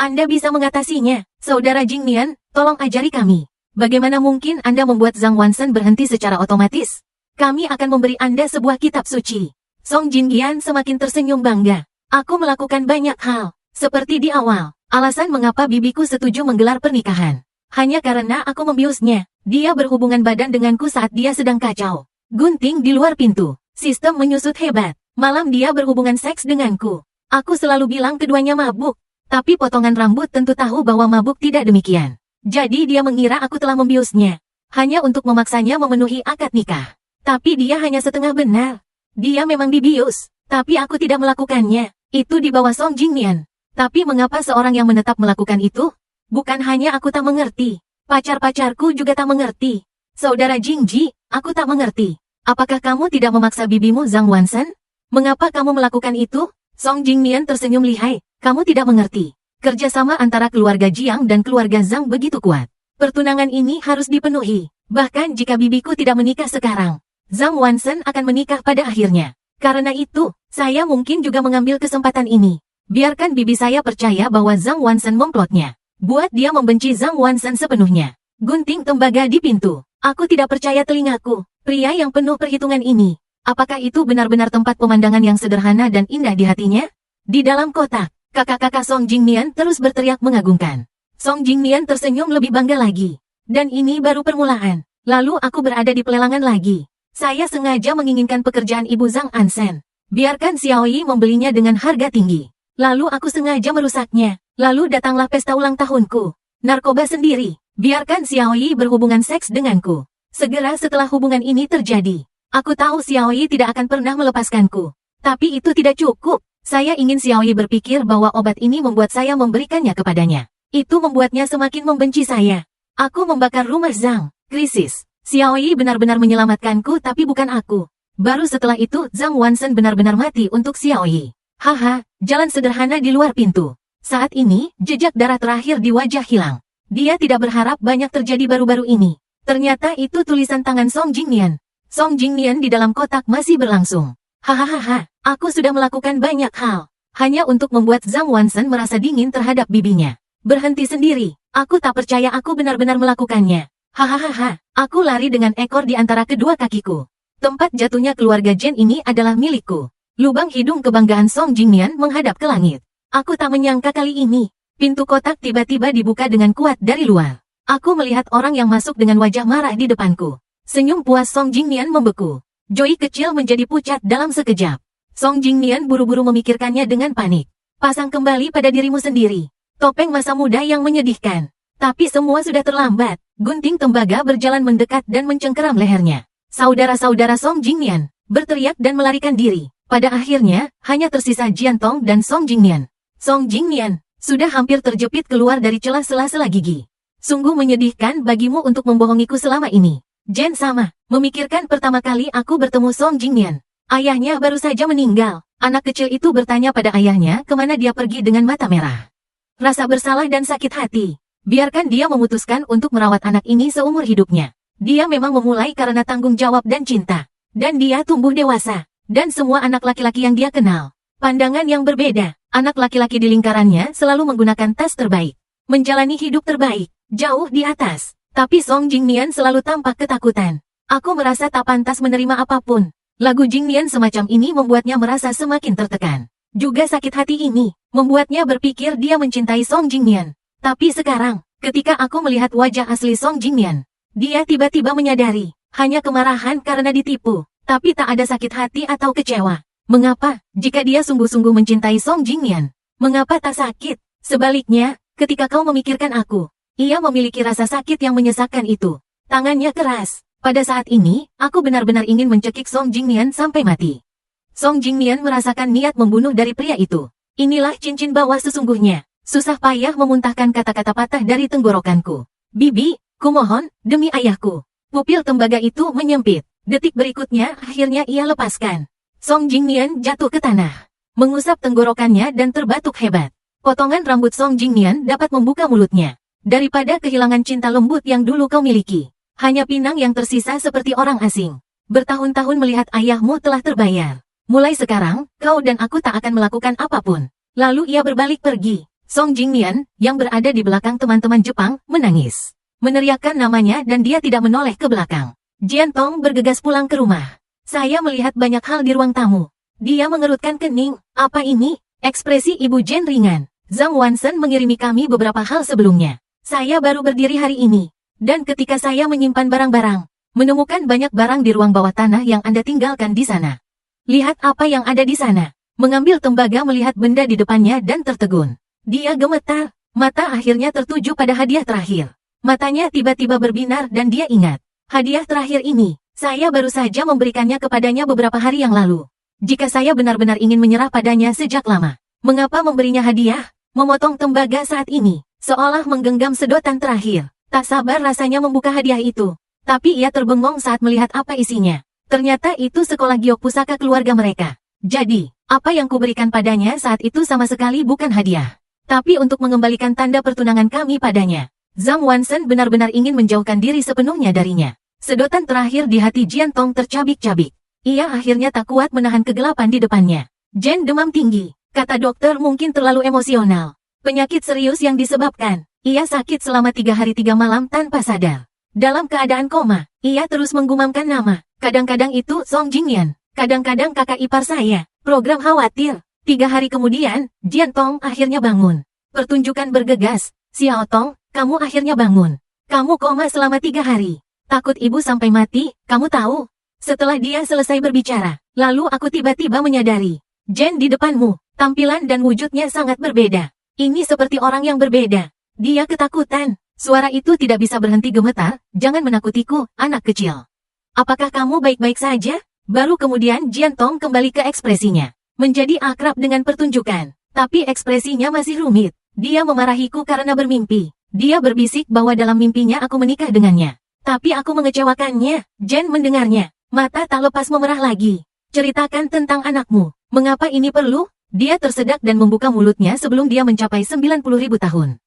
Anda bisa mengatasinya. Saudara Jingnian, tolong ajari kami. Bagaimana mungkin Anda membuat Zhang Wansen berhenti secara otomatis? Kami akan memberi Anda sebuah kitab suci. Song Jingyan semakin tersenyum bangga. Aku melakukan banyak hal. Seperti di awal. Alasan mengapa bibiku setuju menggelar pernikahan. Hanya karena aku membiusnya. Dia berhubungan badan denganku saat dia sedang kacau. Gunting di luar pintu. Sistem menyusut hebat. Malam dia berhubungan seks denganku. Aku selalu bilang keduanya mabuk. Tapi potongan rambut tentu tahu bahwa mabuk tidak demikian. Jadi dia mengira aku telah membiusnya. Hanya untuk memaksanya memenuhi akad nikah. Tapi dia hanya setengah benar. Dia memang dibius. Tapi aku tidak melakukannya. Itu di bawah Song Jingnian. Tapi mengapa seorang yang menetap melakukan itu? Bukan hanya aku tak mengerti. Pacar-pacarku juga tak mengerti. Saudara Jingji, aku tak mengerti. Apakah kamu tidak memaksa bibimu Zhang Wansen? Mengapa kamu melakukan itu? Song Jingnian tersenyum lihai. Kamu tidak mengerti. Kerjasama antara keluarga Jiang dan keluarga Zhang begitu kuat. Pertunangan ini harus dipenuhi. Bahkan jika bibiku tidak menikah sekarang, Zhang Wansen akan menikah pada akhirnya. Karena itu, saya mungkin juga mengambil kesempatan ini. Biarkan bibi saya percaya bahwa Zhang Wansen memplotnya. Buat dia membenci Zhang Wansen sepenuhnya. Gunting tembaga di pintu. Aku tidak percaya telingaku. Pria yang penuh perhitungan ini. Apakah itu benar-benar tempat pemandangan yang sederhana dan indah di hatinya? Di dalam kotak, kakak-kakak Song Jingnian terus berteriak mengagumkan. Song Jingnian tersenyum lebih bangga lagi. Dan ini baru permulaan. Lalu aku berada di pelelangan lagi. Saya sengaja menginginkan pekerjaan Ibu Zhang Ansen. Biarkan Xiaoyi membelinya dengan harga tinggi. Lalu aku sengaja merusaknya. Lalu datanglah pesta ulang tahunku. Narkoba sendiri. Biarkan Xiaoyi berhubungan seks denganku. Segera setelah hubungan ini terjadi, aku tahu Xiaoyi tidak akan pernah melepaskanku. Tapi itu tidak cukup. Saya ingin Xiaoyi berpikir bahwa obat ini membuat saya memberikannya kepadanya. Itu membuatnya semakin membenci saya. Aku membakar rumah Zhang. Krisis. Xiaoyi benar-benar menyelamatkanku tapi bukan aku. Baru setelah itu Zhang Wansen benar-benar mati untuk Xiaoyi. Haha, jalan sederhana di luar pintu. Saat ini, jejak darah terakhir di wajah hilang. Dia tidak berharap banyak terjadi baru-baru ini. Ternyata itu tulisan tangan Song Jingnian. Song Jingnian di dalam kotak masih berlangsung. Hahaha, aku sudah melakukan banyak hal. Hanya untuk membuat Zhang Wansen merasa dingin terhadap bibinya. Berhenti sendiri. Aku tak percaya aku benar-benar melakukannya. Hahaha, aku lari dengan ekor di antara kedua kakiku. Tempat jatuhnya keluarga Jen ini adalah milikku. Lubang hidung kebanggaan Song Jingnian menghadap ke langit. Aku tak menyangka kali ini. Pintu kotak tiba-tiba dibuka dengan kuat dari luar. Aku melihat orang yang masuk dengan wajah marah di depanku. Senyum puas Song Jingnian membeku. Joy kecil menjadi pucat dalam sekejap. Song Jingnian buru-buru memikirkannya dengan panik. Pasang kembali pada dirimu sendiri. Topeng masa muda yang menyedihkan. Tapi semua sudah terlambat. Gunting tembaga berjalan mendekat dan mencengkeram lehernya. Saudara-saudara Song Jingnian berteriak dan melarikan diri. Pada akhirnya, hanya tersisa Jian Tong dan Song Jingnian. Song Jingnian sudah hampir terjepit keluar dari celah sela-sela gigi. Sungguh menyedihkan bagimu untuk membohongiku selama ini. Jen sama, memikirkan pertama kali aku bertemu Song Jingnian. Ayahnya baru saja meninggal. Anak kecil itu bertanya pada ayahnya kemana dia pergi dengan mata merah. Rasa bersalah dan sakit hati. Biarkan dia memutuskan untuk merawat anak ini seumur hidupnya. Dia memang memulai karena tanggung jawab dan cinta. Dan dia tumbuh dewasa. Dan semua anak laki-laki yang dia kenal. Pandangan yang berbeda. Anak laki-laki di lingkarannya selalu menggunakan tas terbaik. Menjalani hidup terbaik. jauh di atas. Tapi Song Jingnian selalu tampak ketakutan. Aku merasa tak pantas menerima apapun. Lagu Jingnian semacam ini membuatnya merasa semakin tertekan. Juga sakit hati ini, membuatnya berpikir dia mencintai Song Jingnian. Tapi sekarang, ketika aku melihat wajah asli Song Jingnian, dia tiba-tiba menyadari, hanya kemarahan karena ditipu, tapi tak ada sakit hati atau kecewa. Mengapa, jika dia sungguh-sungguh mencintai Song Jingnian, mengapa tak sakit? Sebaliknya, ketika kau memikirkan aku, ia memiliki rasa sakit yang menyesakkan itu. Tangannya keras. Pada saat ini, aku benar-benar ingin mencekik Song Jingnian sampai mati. Song Jingnian merasakan niat membunuh dari pria itu. Inilah cincin bawah sesungguhnya. Susah payah memuntahkan kata-kata patah dari tenggorokanku. Bibi, kumohon, demi ayahku. Pupil tembaga itu menyempit. Detik berikutnya, akhirnya ia lepaskan. Song Jingnian jatuh ke tanah. Mengusap tenggorokannya dan terbatuk hebat. Potongan rambut Song Jingnian dapat membuka mulutnya. Daripada kehilangan cinta lembut yang dulu kau miliki. Hanya pinang yang tersisa seperti orang asing. Bertahun-tahun melihat ayahmu telah terbayar. Mulai sekarang, kau dan aku tak akan melakukan apapun. Lalu ia berbalik pergi. Song Jingnian, yang berada di belakang teman-teman Jepang, menangis. Meneriakkan namanya dan dia tidak menoleh ke belakang. Jian Tong bergegas pulang ke rumah. Saya melihat banyak hal di ruang tamu. Dia mengerutkan kening. Apa ini? Ekspresi Ibu Jen ringan. Zhang Wansen mengirimi kami beberapa hal sebelumnya. Saya baru berdiri hari ini. Dan ketika saya menyimpan barang-barang, menemukan banyak barang di ruang bawah tanah yang Anda tinggalkan di sana. Lihat apa yang ada di sana. Mengambil tembaga melihat benda di depannya dan tertegun. Dia gemetar. Mata akhirnya tertuju pada hadiah terakhir. Matanya tiba-tiba berbinar dan dia ingat. Hadiah terakhir ini, saya baru saja memberikannya kepadanya beberapa hari yang lalu. Jika saya benar-benar ingin menyerah padanya sejak lama, mengapa memberinya hadiah? Memotong tembaga saat ini, seolah menggenggam sedotan terakhir. Tak sabar rasanya membuka hadiah itu. Tapi ia terbengong saat melihat apa isinya. Ternyata itu sekolah giok pusaka keluarga mereka. Jadi, apa yang kuberikan padanya saat itu sama sekali bukan hadiah. Tapi untuk mengembalikan tanda pertunangan kami padanya. Zhang Wansen benar-benar ingin menjauhkan diri sepenuhnya darinya. Sedotan terakhir di hati Jian Tong tercabik-cabik. Ia akhirnya tak kuat menahan kegelapan di depannya. Jen demam tinggi. Kata dokter mungkin terlalu emosional. Penyakit serius yang disebabkan. Ia sakit selama 3 hari 3 malam tanpa sadar. Dalam keadaan koma, ia terus menggumamkan nama. Kadang-kadang itu Song Jingnian, kadang-kadang kakak ipar saya. Program khawatir. 3 hari kemudian, Jian Tong akhirnya bangun. Pertunjukan bergegas. Xiao Tong, kamu akhirnya bangun. Kamu koma selama 3 hari. Takut ibu sampai mati, kamu tahu? Setelah dia selesai berbicara, lalu aku tiba-tiba menyadari. Jen di depanmu, tampilan dan wujudnya sangat berbeda. Ini seperti orang yang berbeda. Dia ketakutan. Suara itu tidak bisa berhenti gemetar. Jangan menakutiku, anak kecil. Apakah kamu baik-baik saja? Baru kemudian Jian Tong kembali ke ekspresinya. Menjadi akrab dengan pertunjukan. Tapi ekspresinya masih rumit. Dia memarahiku karena bermimpi. Dia berbisik bahwa dalam mimpinya aku menikah dengannya. Tapi aku mengecewakannya. Jen mendengarnya. Mata tak lepas memerah lagi. Ceritakan tentang anakmu. Mengapa ini perlu? Dia tersedak dan membuka mulutnya sebelum dia mencapai 90.000 tahun.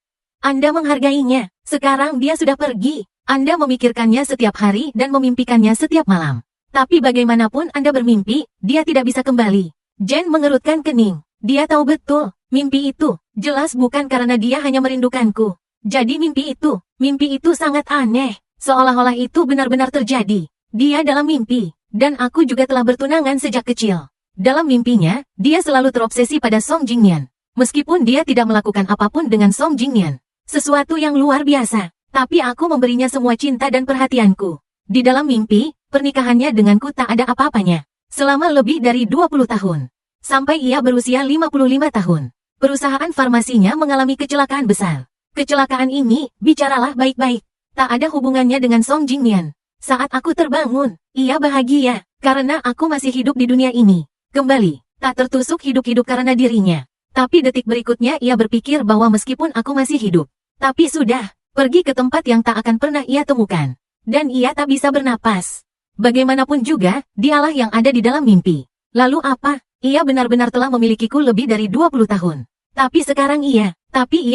Anda menghargainya. Sekarang dia sudah pergi. Anda memikirkannya setiap hari dan memimpikannya setiap malam. Tapi bagaimanapun Anda bermimpi, dia tidak bisa kembali. Jen mengerutkan kening. Dia tahu betul, mimpi itu, jelas bukan karena dia hanya merindukanku. Jadi mimpi itu sangat aneh. Seolah-olah itu benar-benar terjadi. Dia dalam mimpi, dan aku juga telah bertunangan sejak kecil. Dalam mimpinya, dia selalu terobsesi pada Song Jingnian. Meskipun dia tidak melakukan apapun dengan Song Jingnian. Sesuatu yang luar biasa, tapi aku memberinya semua cinta dan perhatianku. Di dalam mimpi, pernikahannya denganku tak ada apa-apanya. Selama lebih dari 20 tahun. Sampai ia berusia 55 tahun. Perusahaan farmasinya mengalami kecelakaan besar. Kecelakaan ini, bicaralah baik-baik. Tak ada hubungannya dengan Song Jingnian. Saat aku terbangun, ia bahagia, karena aku masih hidup di dunia ini. Kembali, tak tertusuk hidup-hidup karena dirinya. Tapi detik berikutnya ia berpikir bahwa meskipun aku masih hidup, tapi sudah, pergi ke tempat yang tak akan pernah ia temukan. Dan ia tak bisa bernapas. Bagaimanapun juga, dialah yang ada di dalam mimpi. Lalu apa? Ia benar-benar telah memilikiku lebih dari 20 tahun. Tapi sekarang ia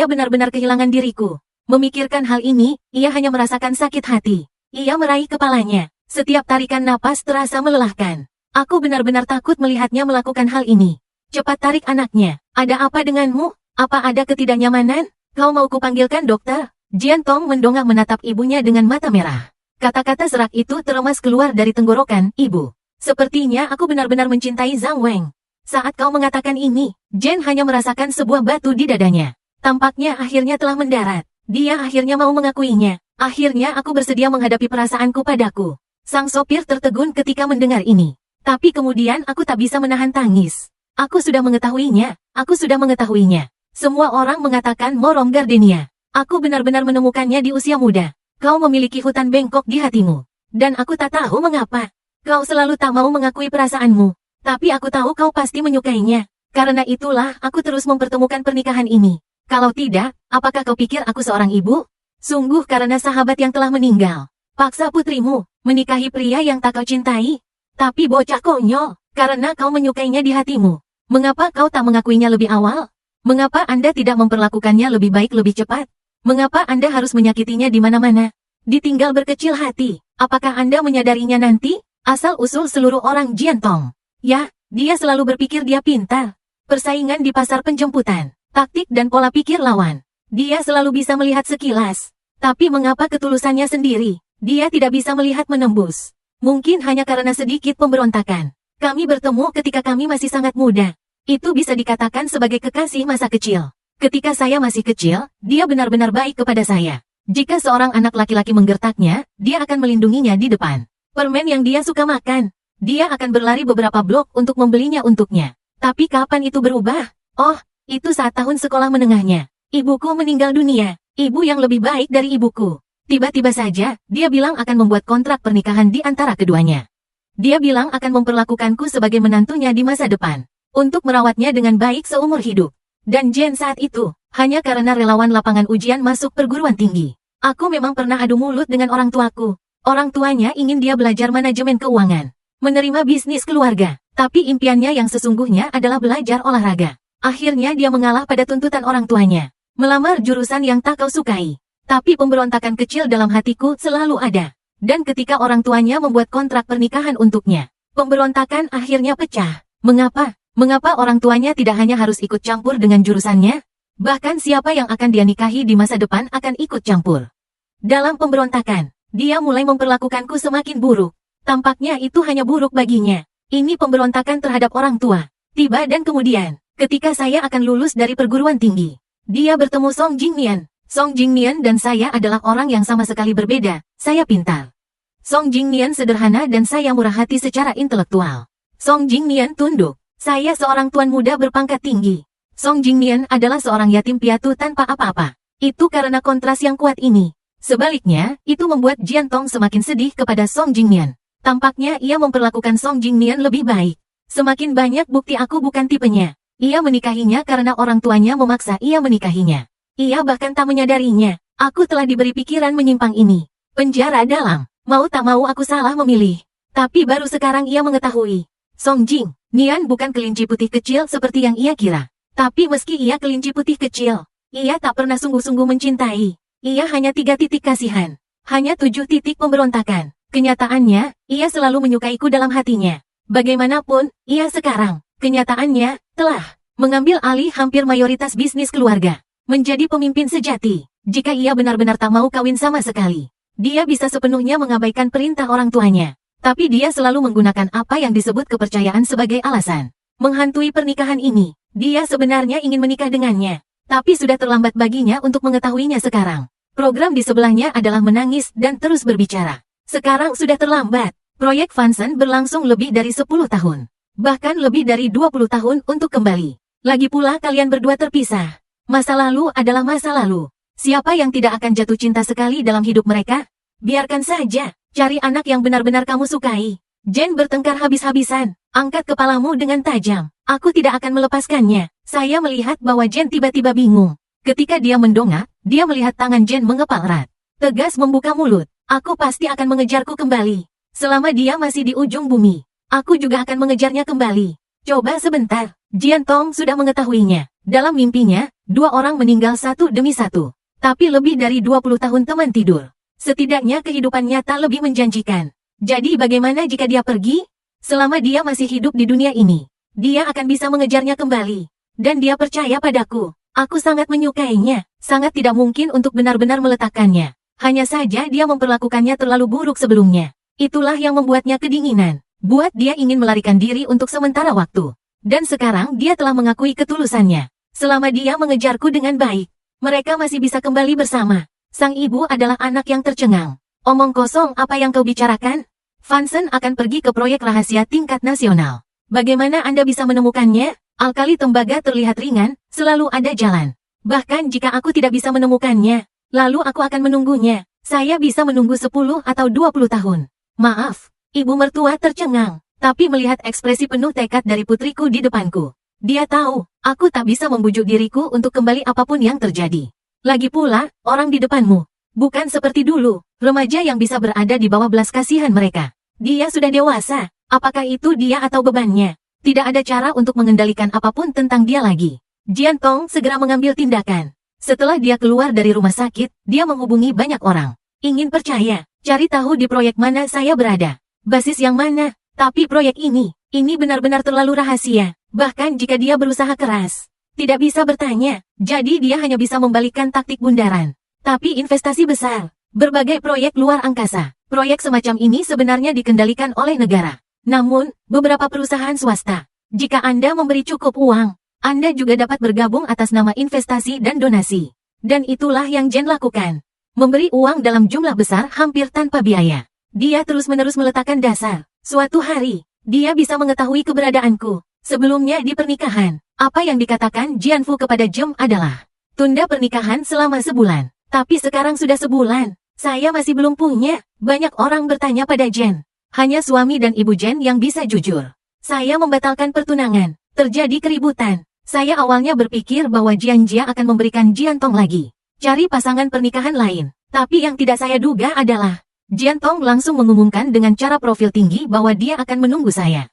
benar-benar kehilangan diriku. Memikirkan hal ini, ia hanya merasakan sakit hati. Ia meraih kepalanya. Setiap tarikan napas terasa melelahkan. Aku benar-benar takut melihatnya melakukan hal ini. Cepat tarik anaknya. Ada apa denganmu? Apa ada ketidaknyamanan? Kau mau kupanggilkan dokter? Jian Tong mendongak menatap ibunya dengan mata merah. Kata-kata serak itu teremas keluar dari tenggorokan ibu. Sepertinya aku benar-benar mencintai Zhang Weng. Saat kau mengatakan ini, Jen hanya merasakan sebuah batu di dadanya. Tampaknya akhirnya telah mendarat. Dia akhirnya mau mengakuinya. Akhirnya aku bersedia menghadapi perasaanku padaku. Sang sopir tertegun ketika mendengar ini. Tapi kemudian aku tak bisa menahan tangis. Aku sudah mengetahuinya. Aku sudah mengetahuinya. Semua orang mengatakan Morong Gardenia. Aku benar-benar menemukannya di usia muda. Kau memiliki hutan bengkok di hatimu. Dan aku tak tahu mengapa. Kau selalu tak mau mengakui perasaanmu. Tapi aku tahu kau pasti menyukainya. Karena itulah aku terus mempertemukan pernikahan ini. Kalau tidak, apakah kau pikir aku seorang ibu? Sungguh karena sahabat yang telah meninggal. Paksa putrimu, menikahi pria yang tak kau cintai. Tapi bocah konyol, karena kau menyukainya di hatimu. Mengapa kau tak mengakuinya lebih awal? Mengapa Anda tidak memperlakukannya lebih baik lebih cepat? Mengapa Anda harus menyakitinya di mana-mana? Ditinggal berkecil hati. Apakah Anda menyadarinya nanti? Asal-usul seluruh orang Jian Tong. Ya, dia selalu berpikir dia pintar. Persaingan di pasar penjemputan. Taktik dan pola pikir lawan. Dia selalu bisa melihat sekilas. Tapi mengapa ketulusannya sendiri? Dia tidak bisa melihat menembus. Mungkin hanya karena sedikit pemberontakan. Kami bertemu ketika kami masih sangat muda. Itu bisa dikatakan sebagai kekasih masa kecil. Ketika saya masih kecil, dia benar-benar baik kepada saya. Jika seorang anak laki-laki menggertaknya, dia akan melindunginya di depan. Permen yang dia suka makan, dia akan berlari beberapa blok untuk membelinya untuknya. Tapi kapan itu berubah? Oh, itu saat tahun sekolah menengahnya. Ibuku meninggal dunia. Ibu yang lebih baik dari ibuku. Tiba-tiba saja, dia bilang akan membuat kontrak pernikahan di antara keduanya. Dia bilang akan memperlakukanku sebagai menantunya di masa depan. Untuk merawatnya dengan baik seumur hidup. Dan Jen saat itu, hanya karena relawan lapangan ujian masuk perguruan tinggi. Aku memang pernah adu mulut dengan orang tuaku. Orang tuanya ingin dia belajar manajemen keuangan. Menerima bisnis keluarga. Tapi impiannya yang sesungguhnya adalah belajar olahraga. Akhirnya dia mengalah pada tuntutan orang tuanya. Melamar jurusan yang tak kau sukai. Tapi pemberontakan kecil dalam hatiku selalu ada. Dan ketika orang tuanya membuat kontrak pernikahan untuknya, pemberontakan akhirnya pecah. Mengapa? Mengapa orang tuanya tidak hanya harus ikut campur dengan jurusannya? Bahkan siapa yang akan dia nikahi di masa depan akan ikut campur. Dalam pemberontakan, dia mulai memperlakukanku semakin buruk. Tampaknya itu hanya buruk baginya. Ini pemberontakan terhadap orang tua. Tiba dan kemudian, ketika saya akan lulus dari perguruan tinggi, dia bertemu Song Jingnian. Song Jingnian dan saya adalah orang yang sama sekali berbeda. Saya pintar. Song Jingnian sederhana dan saya murah hati secara intelektual. Song Jingnian tunduk. Saya seorang tuan muda berpangkat tinggi. Song Jingnian adalah seorang yatim piatu tanpa apa-apa. Itu karena kontras yang kuat ini. Sebaliknya, itu membuat Jian Tong semakin sedih kepada Song Jingnian. Tampaknya ia memperlakukan Song Jingnian lebih baik. Semakin banyak bukti aku bukan tipenya. Ia menikahinya karena orang tuanya memaksa ia menikahinya. Ia bahkan tak menyadarinya. Aku telah diberi pikiran menyimpang ini. Penjara dalam. Mau tak mau aku salah memilih. Tapi baru sekarang ia mengetahui. Song Jingnian bukan kelinci putih kecil seperti yang ia kira. Tapi meski ia kelinci putih kecil, ia tak pernah sungguh-sungguh mencintai. Ia hanya 3 titik kasihan. Hanya 7 titik pemberontakan. Kenyataannya, ia selalu menyukaiku dalam hatinya. Bagaimanapun, ia sekarang, kenyataannya, telah mengambil alih hampir mayoritas bisnis keluarga. Menjadi pemimpin sejati. Jika ia benar-benar tak mau kawin sama sekali, dia bisa sepenuhnya mengabaikan perintah orang tuanya. Tapi dia selalu menggunakan apa yang disebut kepercayaan sebagai alasan. Menghantui pernikahan ini, dia sebenarnya ingin menikah dengannya. Tapi sudah terlambat baginya untuk mengetahuinya sekarang. Program di sebelahnya adalah menangis dan terus berbicara. Sekarang sudah terlambat. Proyek Fansen berlangsung lebih dari 10 tahun. Bahkan lebih dari 20 tahun untuk kembali. Lagi pula kalian berdua terpisah. Masa lalu adalah masa lalu. Siapa yang tidak akan jatuh cinta sekali dalam hidup mereka? Biarkan saja. Cari anak yang benar-benar kamu sukai. Jen bertengkar habis-habisan. Angkat kepalamu dengan tajam. Aku tidak akan melepaskannya. Saya melihat bahwa Jen tiba-tiba bingung. Ketika dia mendongak, dia melihat tangan Jen mengepal erat. Tegas membuka mulut. Aku pasti akan mengejarku kembali. Selama dia masih di ujung bumi, aku juga akan mengejarnya kembali. Coba sebentar. Jian Tong sudah mengetahuinya. Dalam mimpinya, 2 orang meninggal satu demi satu. Tapi lebih dari 20 tahun teman tidur. Setidaknya kehidupan nyata lebih menjanjikan. Jadi bagaimana jika dia pergi? Selama dia masih hidup di dunia ini, dia akan bisa mengejarnya kembali. Dan dia percaya padaku. Aku sangat menyukainya, sangat tidak mungkin untuk benar-benar meletakkannya. Hanya saja dia memperlakukannya terlalu buruk sebelumnya. Itulah yang membuatnya kedinginan. Buat dia ingin melarikan diri untuk sementara waktu. Dan sekarang dia telah mengakui ketulusannya. Selama dia mengejarku dengan baik, mereka masih bisa kembali bersama. Sang ibu adalah anak yang tercengang. Omong kosong, apa yang kau bicarakan? Vansen akan pergi ke proyek rahasia tingkat nasional. Bagaimana Anda bisa menemukannya? Alkali tembaga terlihat ringan, selalu ada jalan. Bahkan jika aku tidak bisa menemukannya, lalu aku akan menunggunya. Saya bisa menunggu 10 atau 20 tahun. Maaf, ibu mertua tercengang, tapi melihat ekspresi penuh tekad dari putriku di depanku. Dia tahu, aku tak bisa membujuk diriku untuk kembali apapun yang terjadi. Lagi pula, orang di depanmu. Bukan seperti dulu, remaja yang bisa berada di bawah belas kasihan mereka. Dia sudah dewasa, apakah itu dia atau bebannya? Tidak ada cara untuk mengendalikan apapun tentang dia lagi. Jian Tong segera mengambil tindakan. Setelah dia keluar dari rumah sakit, dia menghubungi banyak orang. Ingin percaya, cari tahu di proyek mana saya berada. Basis yang mana? Tapi proyek ini benar-benar terlalu rahasia. Bahkan jika dia berusaha keras, tidak bisa bertanya. Jadi dia hanya bisa membalikkan taktik bundaran. Tapi investasi besar, berbagai proyek luar angkasa. Proyek semacam ini sebenarnya dikendalikan oleh negara. Namun, beberapa perusahaan swasta. Jika Anda memberi cukup uang, Anda juga dapat bergabung atas nama investasi dan donasi. Dan itulah yang Jen lakukan. Memberi uang dalam jumlah besar hampir tanpa biaya. Dia terus-menerus meletakkan dasar. Suatu hari, dia bisa mengetahui keberadaanku. Sebelumnya di pernikahan, apa yang dikatakan Jianfu kepada Jem adalah tunda pernikahan selama sebulan. Tapi sekarang sudah sebulan, saya masih belum punya. Banyak orang bertanya pada Jen. Hanya suami dan ibu Jen yang bisa jujur. Saya membatalkan pertunangan. Terjadi keributan. Saya awalnya berpikir bahwa Jian Jia akan memberikan Jian Tong lagi. Cari pasangan pernikahan lain. Tapi yang tidak saya duga adalah Jian Tong langsung mengumumkan dengan cara profil tinggi bahwa dia akan menunggu saya.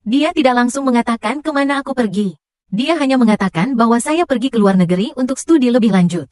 Dia tidak langsung mengatakan kemana aku pergi. Dia hanya mengatakan bahwa saya pergi ke luar negeri untuk studi lebih lanjut.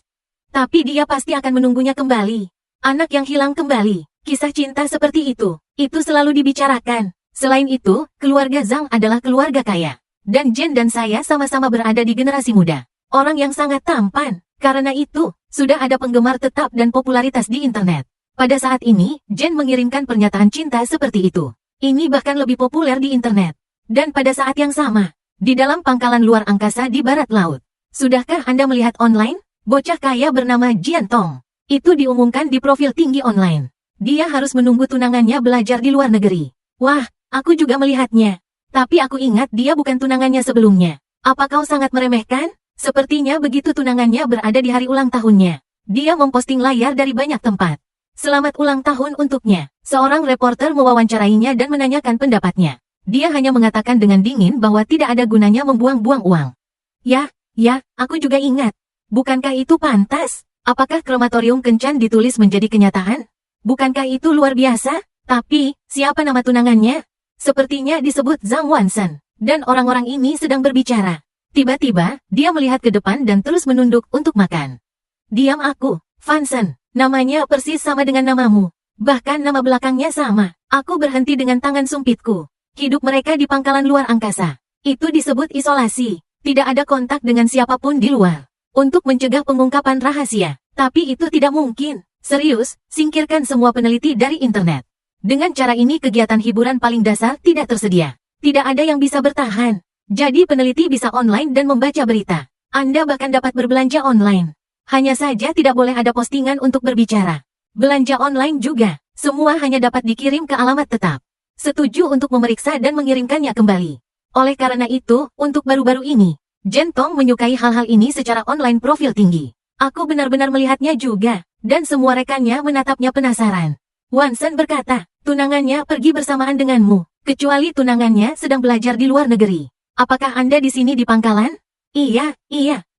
Tapi dia pasti akan menunggunya kembali. Anak yang hilang kembali. Kisah cinta seperti itu selalu dibicarakan. Selain itu, keluarga Zhang adalah keluarga kaya. Dan Jen dan saya sama-sama berada di generasi muda. Orang yang sangat tampan. Karena itu, sudah ada penggemar tetap dan popularitas di internet. Pada saat ini, Jen mengirimkan pernyataan cinta seperti itu. Ini bahkan lebih populer di internet. Dan pada saat yang sama, di dalam pangkalan luar angkasa di barat laut. Sudahkah Anda melihat online? Bocah kaya bernama Jian Tong. Itu diumumkan di profil tinggi online. Dia harus menunggu tunangannya belajar di luar negeri. Wah, aku juga melihatnya. Tapi aku ingat dia bukan tunangannya sebelumnya. Apa kau sangat meremehkan? Sepertinya begitu tunangannya berada di hari ulang tahunnya. Dia memposting layar dari banyak tempat. Selamat ulang tahun untuknya. Seorang reporter mewawancarainya dan menanyakan pendapatnya. Dia hanya mengatakan dengan dingin bahwa tidak ada gunanya membuang-buang uang. Ya, aku juga ingat. Bukankah itu pantas? Apakah krematorium kencan ditulis menjadi kenyataan? Bukankah itu luar biasa? Tapi, siapa nama tunangannya? Sepertinya disebut Zhang Wansen. Dan orang-orang ini sedang berbicara. Tiba-tiba, dia melihat ke depan dan terus menunduk untuk makan. Diam aku, Vansen. Namanya persis sama dengan namamu. Bahkan nama belakangnya sama. Aku berhenti dengan tangan sumpitku. Hidup mereka di pangkalan luar angkasa. Itu disebut isolasi. Tidak ada kontak dengan siapapun di luar. Untuk mencegah pengungkapan rahasia. Tapi itu tidak mungkin. Serius, singkirkan semua peneliti dari internet. Dengan cara ini kegiatan hiburan paling dasar tidak tersedia. Tidak ada yang bisa bertahan. Jadi peneliti bisa online dan membaca berita. Anda bahkan dapat berbelanja online. Hanya saja tidak boleh ada postingan untuk berbicara. Belanja online juga. Semua hanya dapat dikirim ke alamat tetap. Setuju untuk memeriksa dan mengirimkannya kembali. Oleh karena itu, untuk baru-baru ini, Jen Tong menyukai hal-hal ini secara online profil tinggi. Aku benar-benar melihatnya juga. Dan semua rekannya menatapnya penasaran. Wansen berkata, tunangannya pergi bersamaan denganmu, kecuali tunangannya sedang belajar di luar negeri. Apakah Anda di sini di pangkalan? Iya.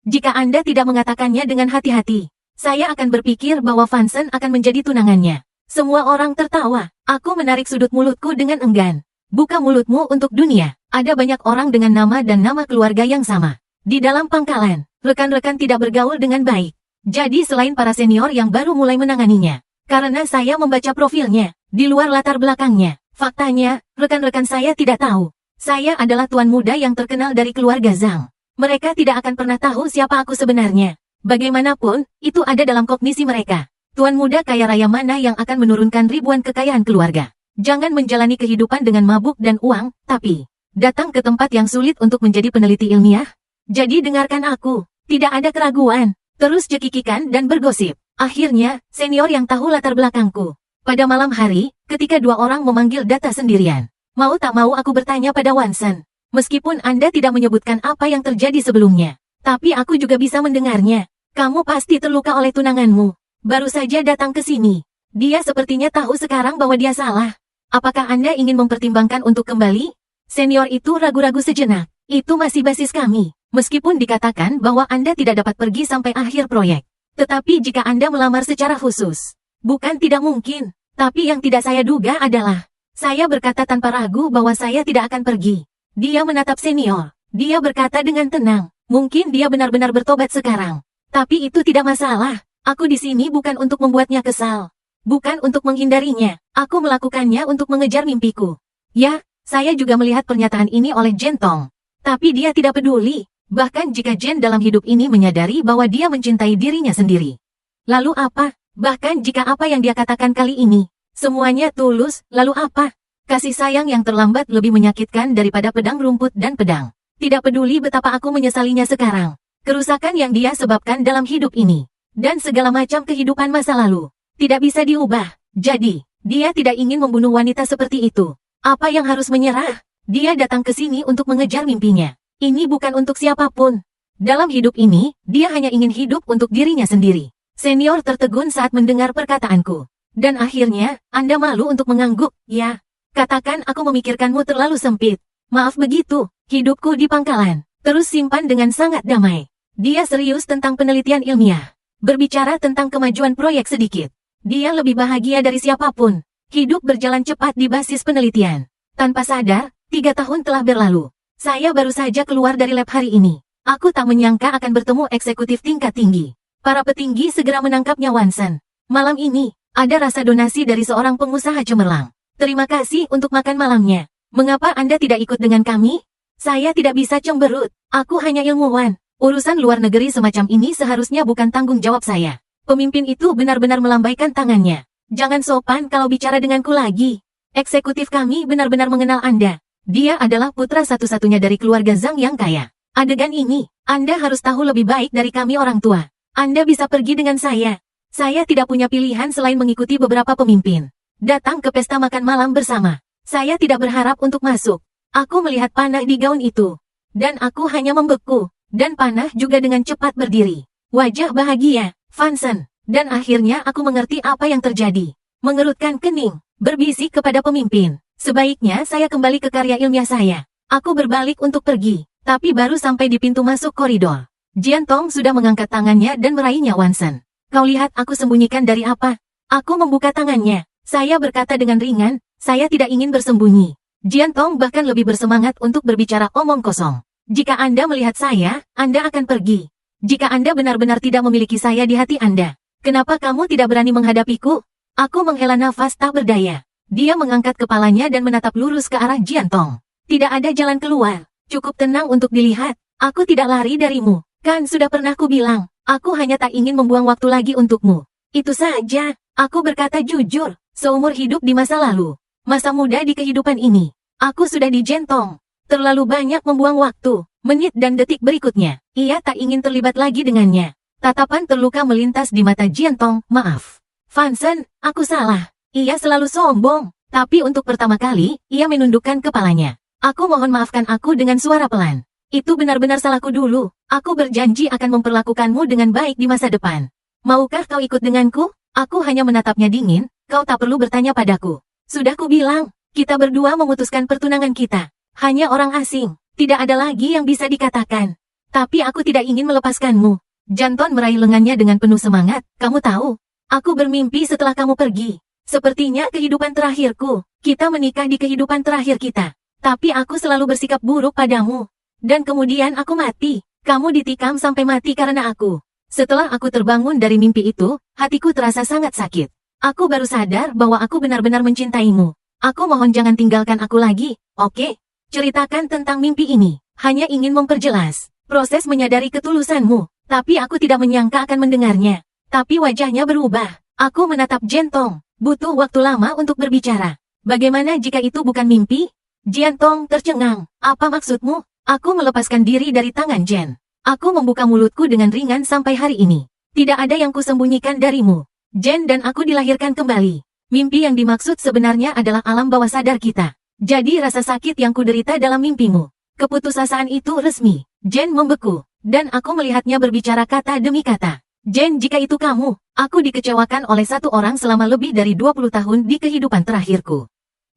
Jika Anda tidak mengatakannya dengan hati-hati, saya akan berpikir bahwa Vansen akan menjadi tunangannya. Semua orang tertawa. Aku menarik sudut mulutku dengan enggan. Buka mulutmu untuk dunia. Ada banyak orang dengan nama dan nama keluarga yang sama. Di dalam pangkalan, rekan-rekan tidak bergaul dengan baik. Jadi selain para senior yang baru mulai menanganinya, karena saya membaca profilnya, di luar latar belakangnya, faktanya, rekan-rekan saya tidak tahu. Saya adalah tuan muda yang terkenal dari keluarga Zhang. Mereka tidak akan pernah tahu siapa aku sebenarnya. Bagaimanapun, itu ada dalam kognisi mereka. Tuan muda kaya raya mana yang akan menurunkan ribuan kekayaan keluarga? Jangan menjalani kehidupan dengan mabuk dan uang, tapi datang ke tempat yang sulit untuk menjadi peneliti ilmiah. Jadi dengarkan aku, tidak ada keraguan. Terus cekikikan dan bergosip. Akhirnya, senior yang tahu latar belakangku. Pada malam hari, ketika dua orang memanggil data sendirian. Mau tak mau aku bertanya pada Watson. Meskipun Anda tidak menyebutkan apa yang terjadi sebelumnya. Tapi aku juga bisa mendengarnya. Kamu pasti terluka oleh tunanganmu. Baru saja datang ke sini. Dia sepertinya tahu sekarang bahwa dia salah. Apakah Anda ingin mempertimbangkan untuk kembali? Senior itu ragu-ragu sejenak. Itu masih basis kami. Meskipun dikatakan bahwa Anda tidak dapat pergi sampai akhir proyek. Tetapi jika Anda melamar secara khusus, bukan tidak mungkin. Tapi yang tidak saya duga adalah, saya berkata tanpa ragu bahwa saya tidak akan pergi. Dia menatap senior. Dia berkata dengan tenang, mungkin dia benar-benar bertobat sekarang. Tapi itu tidak masalah. Aku di sini bukan untuk membuatnya kesal. Bukan untuk menghindarinya. Aku melakukannya untuk mengejar mimpiku. Ya, saya juga melihat pernyataan ini oleh Jen Tong. Tapi dia tidak peduli. Bahkan jika Jen dalam hidup ini menyadari bahwa dia mencintai dirinya sendiri. Lalu apa? Bahkan jika apa yang dia katakan kali ini, semuanya tulus, lalu apa? Kasih sayang yang terlambat lebih menyakitkan daripada pedang rumput dan pedang. Tidak peduli betapa aku menyesalinya sekarang. Kerusakan yang dia sebabkan dalam hidup ini. Dan segala macam kehidupan masa lalu. Tidak bisa diubah. Jadi, dia tidak ingin membunuh wanita seperti itu. Apa yang harus menyerah? Dia datang ke sini untuk mengejar mimpinya. Ini bukan untuk siapapun. Dalam hidup ini, dia hanya ingin hidup untuk dirinya sendiri. Senior tertegun saat mendengar perkataanku. Dan akhirnya, Anda malu untuk mengangguk, ya. Katakan aku memikirkanmu terlalu sempit. Maaf begitu, hidupku di pangkalan. Terus simpan dengan sangat damai. Dia serius tentang penelitian ilmiah. Berbicara tentang kemajuan proyek sedikit. Dia lebih bahagia dari siapapun. Hidup berjalan cepat di basis penelitian. Tanpa sadar, 3 tahun telah berlalu. Saya baru saja keluar dari lab hari ini. Aku tak menyangka akan bertemu eksekutif tingkat tinggi. Para petinggi segera menangkapnya Watson. Malam ini, ada rasa donasi dari seorang pengusaha cemerlang. Terima kasih untuk makan malamnya. Mengapa Anda tidak ikut dengan kami? Saya tidak bisa cemberut. Aku hanya ilmuwan. Urusan luar negeri semacam ini seharusnya bukan tanggung jawab saya. Pemimpin itu benar-benar melambaikan tangannya. Jangan sopan kalau bicara denganku lagi. Eksekutif kami benar-benar mengenal Anda. Dia adalah putra satu-satunya dari keluarga Zhang yang kaya. Adegan ini, Anda harus tahu lebih baik dari kami orang tua. Anda bisa pergi dengan saya. Saya tidak punya pilihan selain mengikuti beberapa pemimpin. Datang ke pesta makan malam bersama. Saya tidak berharap untuk masuk. Aku melihat panah di gaun itu. Dan aku hanya membeku. Dan panah juga dengan cepat berdiri. Wajah bahagia, Watson. Dan akhirnya aku mengerti apa yang terjadi. Mengerutkan kening, berbisik kepada pemimpin. Sebaiknya saya kembali ke karya ilmiah saya. Aku berbalik untuk pergi, tapi baru sampai di pintu masuk koridor. Jian Tong sudah mengangkat tangannya dan meraihnya Watson. Kau lihat aku sembunyikan dari apa? Aku membuka tangannya. Saya berkata dengan ringan, saya tidak ingin bersembunyi. Jian Tong bahkan lebih bersemangat untuk berbicara omong kosong. Jika Anda melihat saya, Anda akan pergi. Jika Anda benar-benar tidak memiliki saya di hati Anda, kenapa kamu tidak berani menghadapiku? Aku menghela nafas tak berdaya. Dia mengangkat kepalanya dan menatap lurus ke arah Jian Tong. Tidak ada jalan keluar. Cukup tenang untuk dilihat. Aku tidak lari darimu. Kan sudah pernah kubilang, aku hanya tak ingin membuang waktu lagi untukmu. Itu saja. Aku berkata jujur, seumur hidup di masa lalu. Masa muda di kehidupan ini. Aku sudah di Jian Tong. Terlalu banyak membuang waktu, menit dan detik berikutnya. Ia tak ingin terlibat lagi dengannya. Tatapan terluka melintas di mata Jian Tong. Maaf. Watson, aku salah. Ia selalu sombong, tapi untuk pertama kali, ia menundukkan kepalanya. Aku mohon maafkan aku dengan suara pelan. Itu benar-benar salahku dulu. Aku berjanji akan memperlakukanmu dengan baik di masa depan. Maukah kau ikut denganku? Aku hanya menatapnya dingin, kau tak perlu bertanya padaku. Sudah kubilang, kita berdua memutuskan pertunangan kita. Hanya orang asing, tidak ada lagi yang bisa dikatakan. Tapi aku tidak ingin melepaskanmu. Janton meraih lengannya dengan penuh semangat, kamu tahu. Aku bermimpi setelah kamu pergi. Sepertinya kehidupan terakhirku. Kita menikah di kehidupan terakhir kita. Tapi aku selalu bersikap buruk padamu. Dan kemudian aku mati. Kamu ditikam sampai mati karena aku. Setelah aku terbangun dari mimpi itu, hatiku terasa sangat sakit. Aku baru sadar bahwa aku benar-benar mencintaimu. Aku mohon jangan tinggalkan aku lagi, oke? Ceritakan tentang mimpi ini. Hanya ingin memperjelas. proses menyadari ketulusanmu, tapi aku tidak menyangka akan mendengarnya. Tapi wajahnya berubah. Aku menatap Jian Tong. Butuh waktu lama untuk berbicara. Bagaimana jika itu bukan mimpi? Jian Tong tercengang. Apa maksudmu? Aku melepaskan diri dari tangan Jen. Aku membuka mulutku dengan ringan sampai hari ini. Tidak ada yang kusembunyikan darimu. Jen dan aku dilahirkan kembali. Mimpi yang dimaksud sebenarnya adalah alam bawah sadar kita. Jadi rasa sakit yang kuderita dalam mimpimu. Keputusasaan itu resmi. Jen membeku. Dan aku melihatnya berbicara kata demi kata. Jen, jika itu kamu, aku dikecewakan oleh satu orang selama lebih dari 20 tahun di kehidupan terakhirku.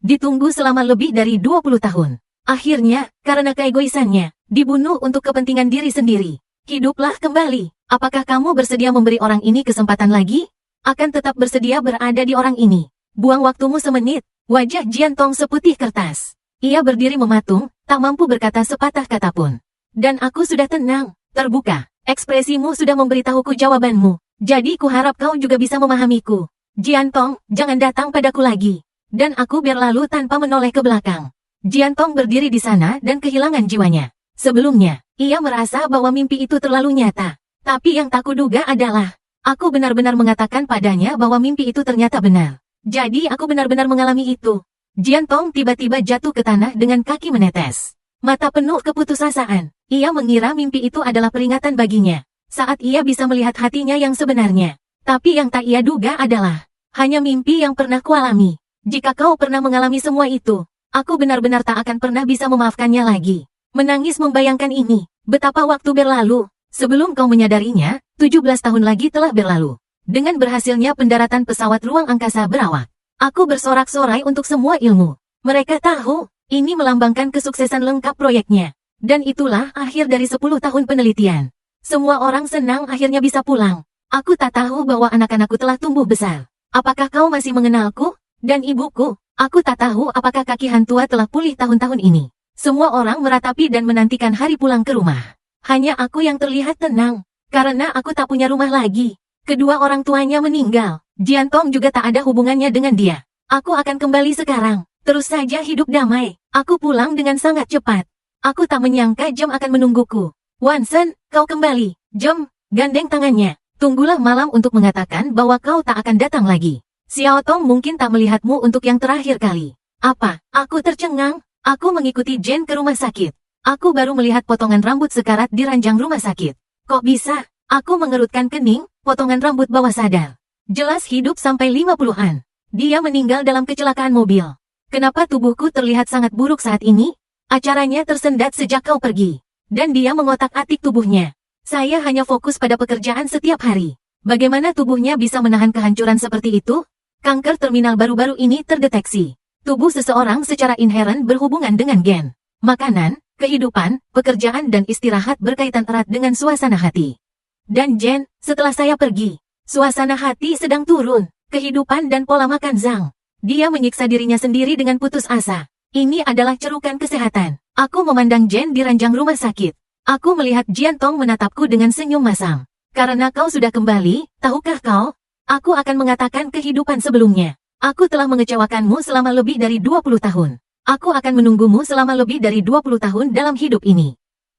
Ditunggu selama lebih dari 20 tahun. Akhirnya, karena keegoisannya, dibunuh untuk kepentingan diri sendiri. Hiduplah kembali. Apakah kamu bersedia memberi orang ini kesempatan lagi? Akan tetap bersedia berada di orang ini. Buang waktumu semenit. Wajah Jian Tong seputih kertas. Ia berdiri mematung, tak mampu berkata sepatah kata pun. Dan aku sudah tenang, terbuka. Ekspresimu sudah memberitahuku jawabanmu. Jadi kuharap kau juga bisa memahamiku. Jian Tong, jangan datang padaku lagi. Dan aku berlalu tanpa menoleh ke belakang. Jian Tong berdiri di sana dan kehilangan jiwanya. Sebelumnya, ia merasa bahwa mimpi itu terlalu nyata. Tapi yang tak kuduga adalah, aku benar-benar mengatakan padanya bahwa mimpi itu ternyata benar. Jadi aku benar-benar mengalami itu. Jian Tong tiba-tiba jatuh ke tanah dengan kaki menetes. Mata penuh keputusasaan. Ia mengira mimpi itu adalah peringatan baginya. Saat ia bisa melihat hatinya yang sebenarnya. Tapi yang tak ia duga adalah, hanya mimpi yang pernah kualami. Jika kau pernah mengalami semua itu, aku benar-benar tak akan pernah bisa memaafkannya lagi. Menangis membayangkan ini. Betapa waktu berlalu. Sebelum kau menyadarinya, 17 tahun lagi telah berlalu. Dengan berhasilnya pendaratan pesawat ruang angkasa berawak, aku bersorak-sorai untuk semua ilmu. Mereka tahu, ini melambangkan kesuksesan lengkap proyeknya. Dan itulah akhir dari 10 tahun penelitian. Semua orang senang akhirnya bisa pulang. Aku tak tahu bahwa anak-anakku telah tumbuh besar. Apakah kau masih mengenalku? Dan ibuku, aku tak tahu apakah kaki Hantua telah pulih tahun-tahun ini. Semua orang meratapi dan menantikan hari pulang ke rumah. Hanya aku yang terlihat tenang. Karena aku tak punya rumah lagi. Kedua orang tuanya meninggal. Jian Tong juga tak ada hubungannya dengan dia. Aku akan kembali sekarang. Terus saja hidup damai. Aku pulang dengan sangat cepat. Aku tak menyangka Jem akan menungguku. Wansen, kau kembali. Jem, gandeng tangannya. Tunggulah malam untuk mengatakan bahwa kau tak akan datang lagi. Xiao Tong mungkin tak melihatmu untuk yang terakhir kali. Apa? Aku tercengang. Aku mengikuti Jen ke rumah sakit. Aku baru melihat potongan rambut sekarat di ranjang rumah sakit. Kok bisa? Aku mengerutkan kening, potongan rambut bawah sadar. Jelas hidup sampai 50-an. Dia meninggal dalam kecelakaan mobil. Kenapa tubuhku terlihat sangat buruk saat ini? Acaranya tersendat sejak kau pergi. Dan dia mengotak-atik tubuhnya. Saya hanya fokus pada pekerjaan setiap hari. Bagaimana tubuhnya bisa menahan kehancuran seperti itu? Kanker terminal baru-baru ini terdeteksi. Tubuh seseorang secara inheren berhubungan dengan gen. Makanan, kehidupan, pekerjaan dan istirahat berkaitan erat dengan suasana hati. Dan Jen, setelah saya pergi, suasana hati sedang turun. Kehidupan dan pola makan Zhang. Dia menyiksa dirinya sendiri dengan putus asa. Ini adalah cerukan kesehatan. Aku memandang Jen di ranjang rumah sakit. Aku melihat Jian Tong menatapku dengan senyum masam. Karena kau sudah kembali, tahukah kau? Aku akan mengatakan kehidupan sebelumnya. Aku telah mengecewakanmu selama lebih dari 20 tahun. Aku akan menunggumu selama lebih dari 20 tahun dalam hidup ini.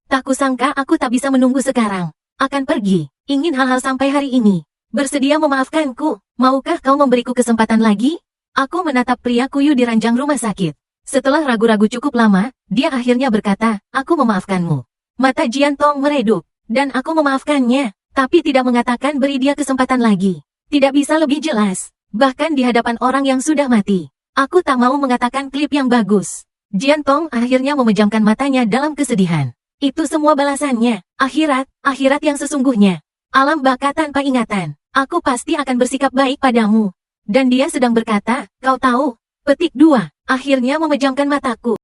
Tak kusangka aku tak bisa menunggu sekarang. Akan pergi, ingin hal-hal sampai hari ini. Bersedia memaafkanku? Maukah kau memberiku kesempatan lagi? Aku menatap pria kuyu di ranjang rumah sakit. Setelah ragu-ragu cukup lama, dia akhirnya berkata, aku memaafkanmu. Mata Jian Tong meredup, dan aku memaafkannya, tapi tidak mengatakan beri dia kesempatan lagi. Tidak bisa lebih jelas, bahkan di hadapan orang yang sudah mati. Aku tak mau mengatakan klip yang bagus. Jian Tong akhirnya memejamkan matanya dalam kesedihan. Itu semua balasannya, akhirat yang sesungguhnya. Alam baka tanpa ingatan, aku pasti akan bersikap baik padamu. Dan dia sedang berkata, kau tahu, petik 2, akhirnya memejamkan mataku.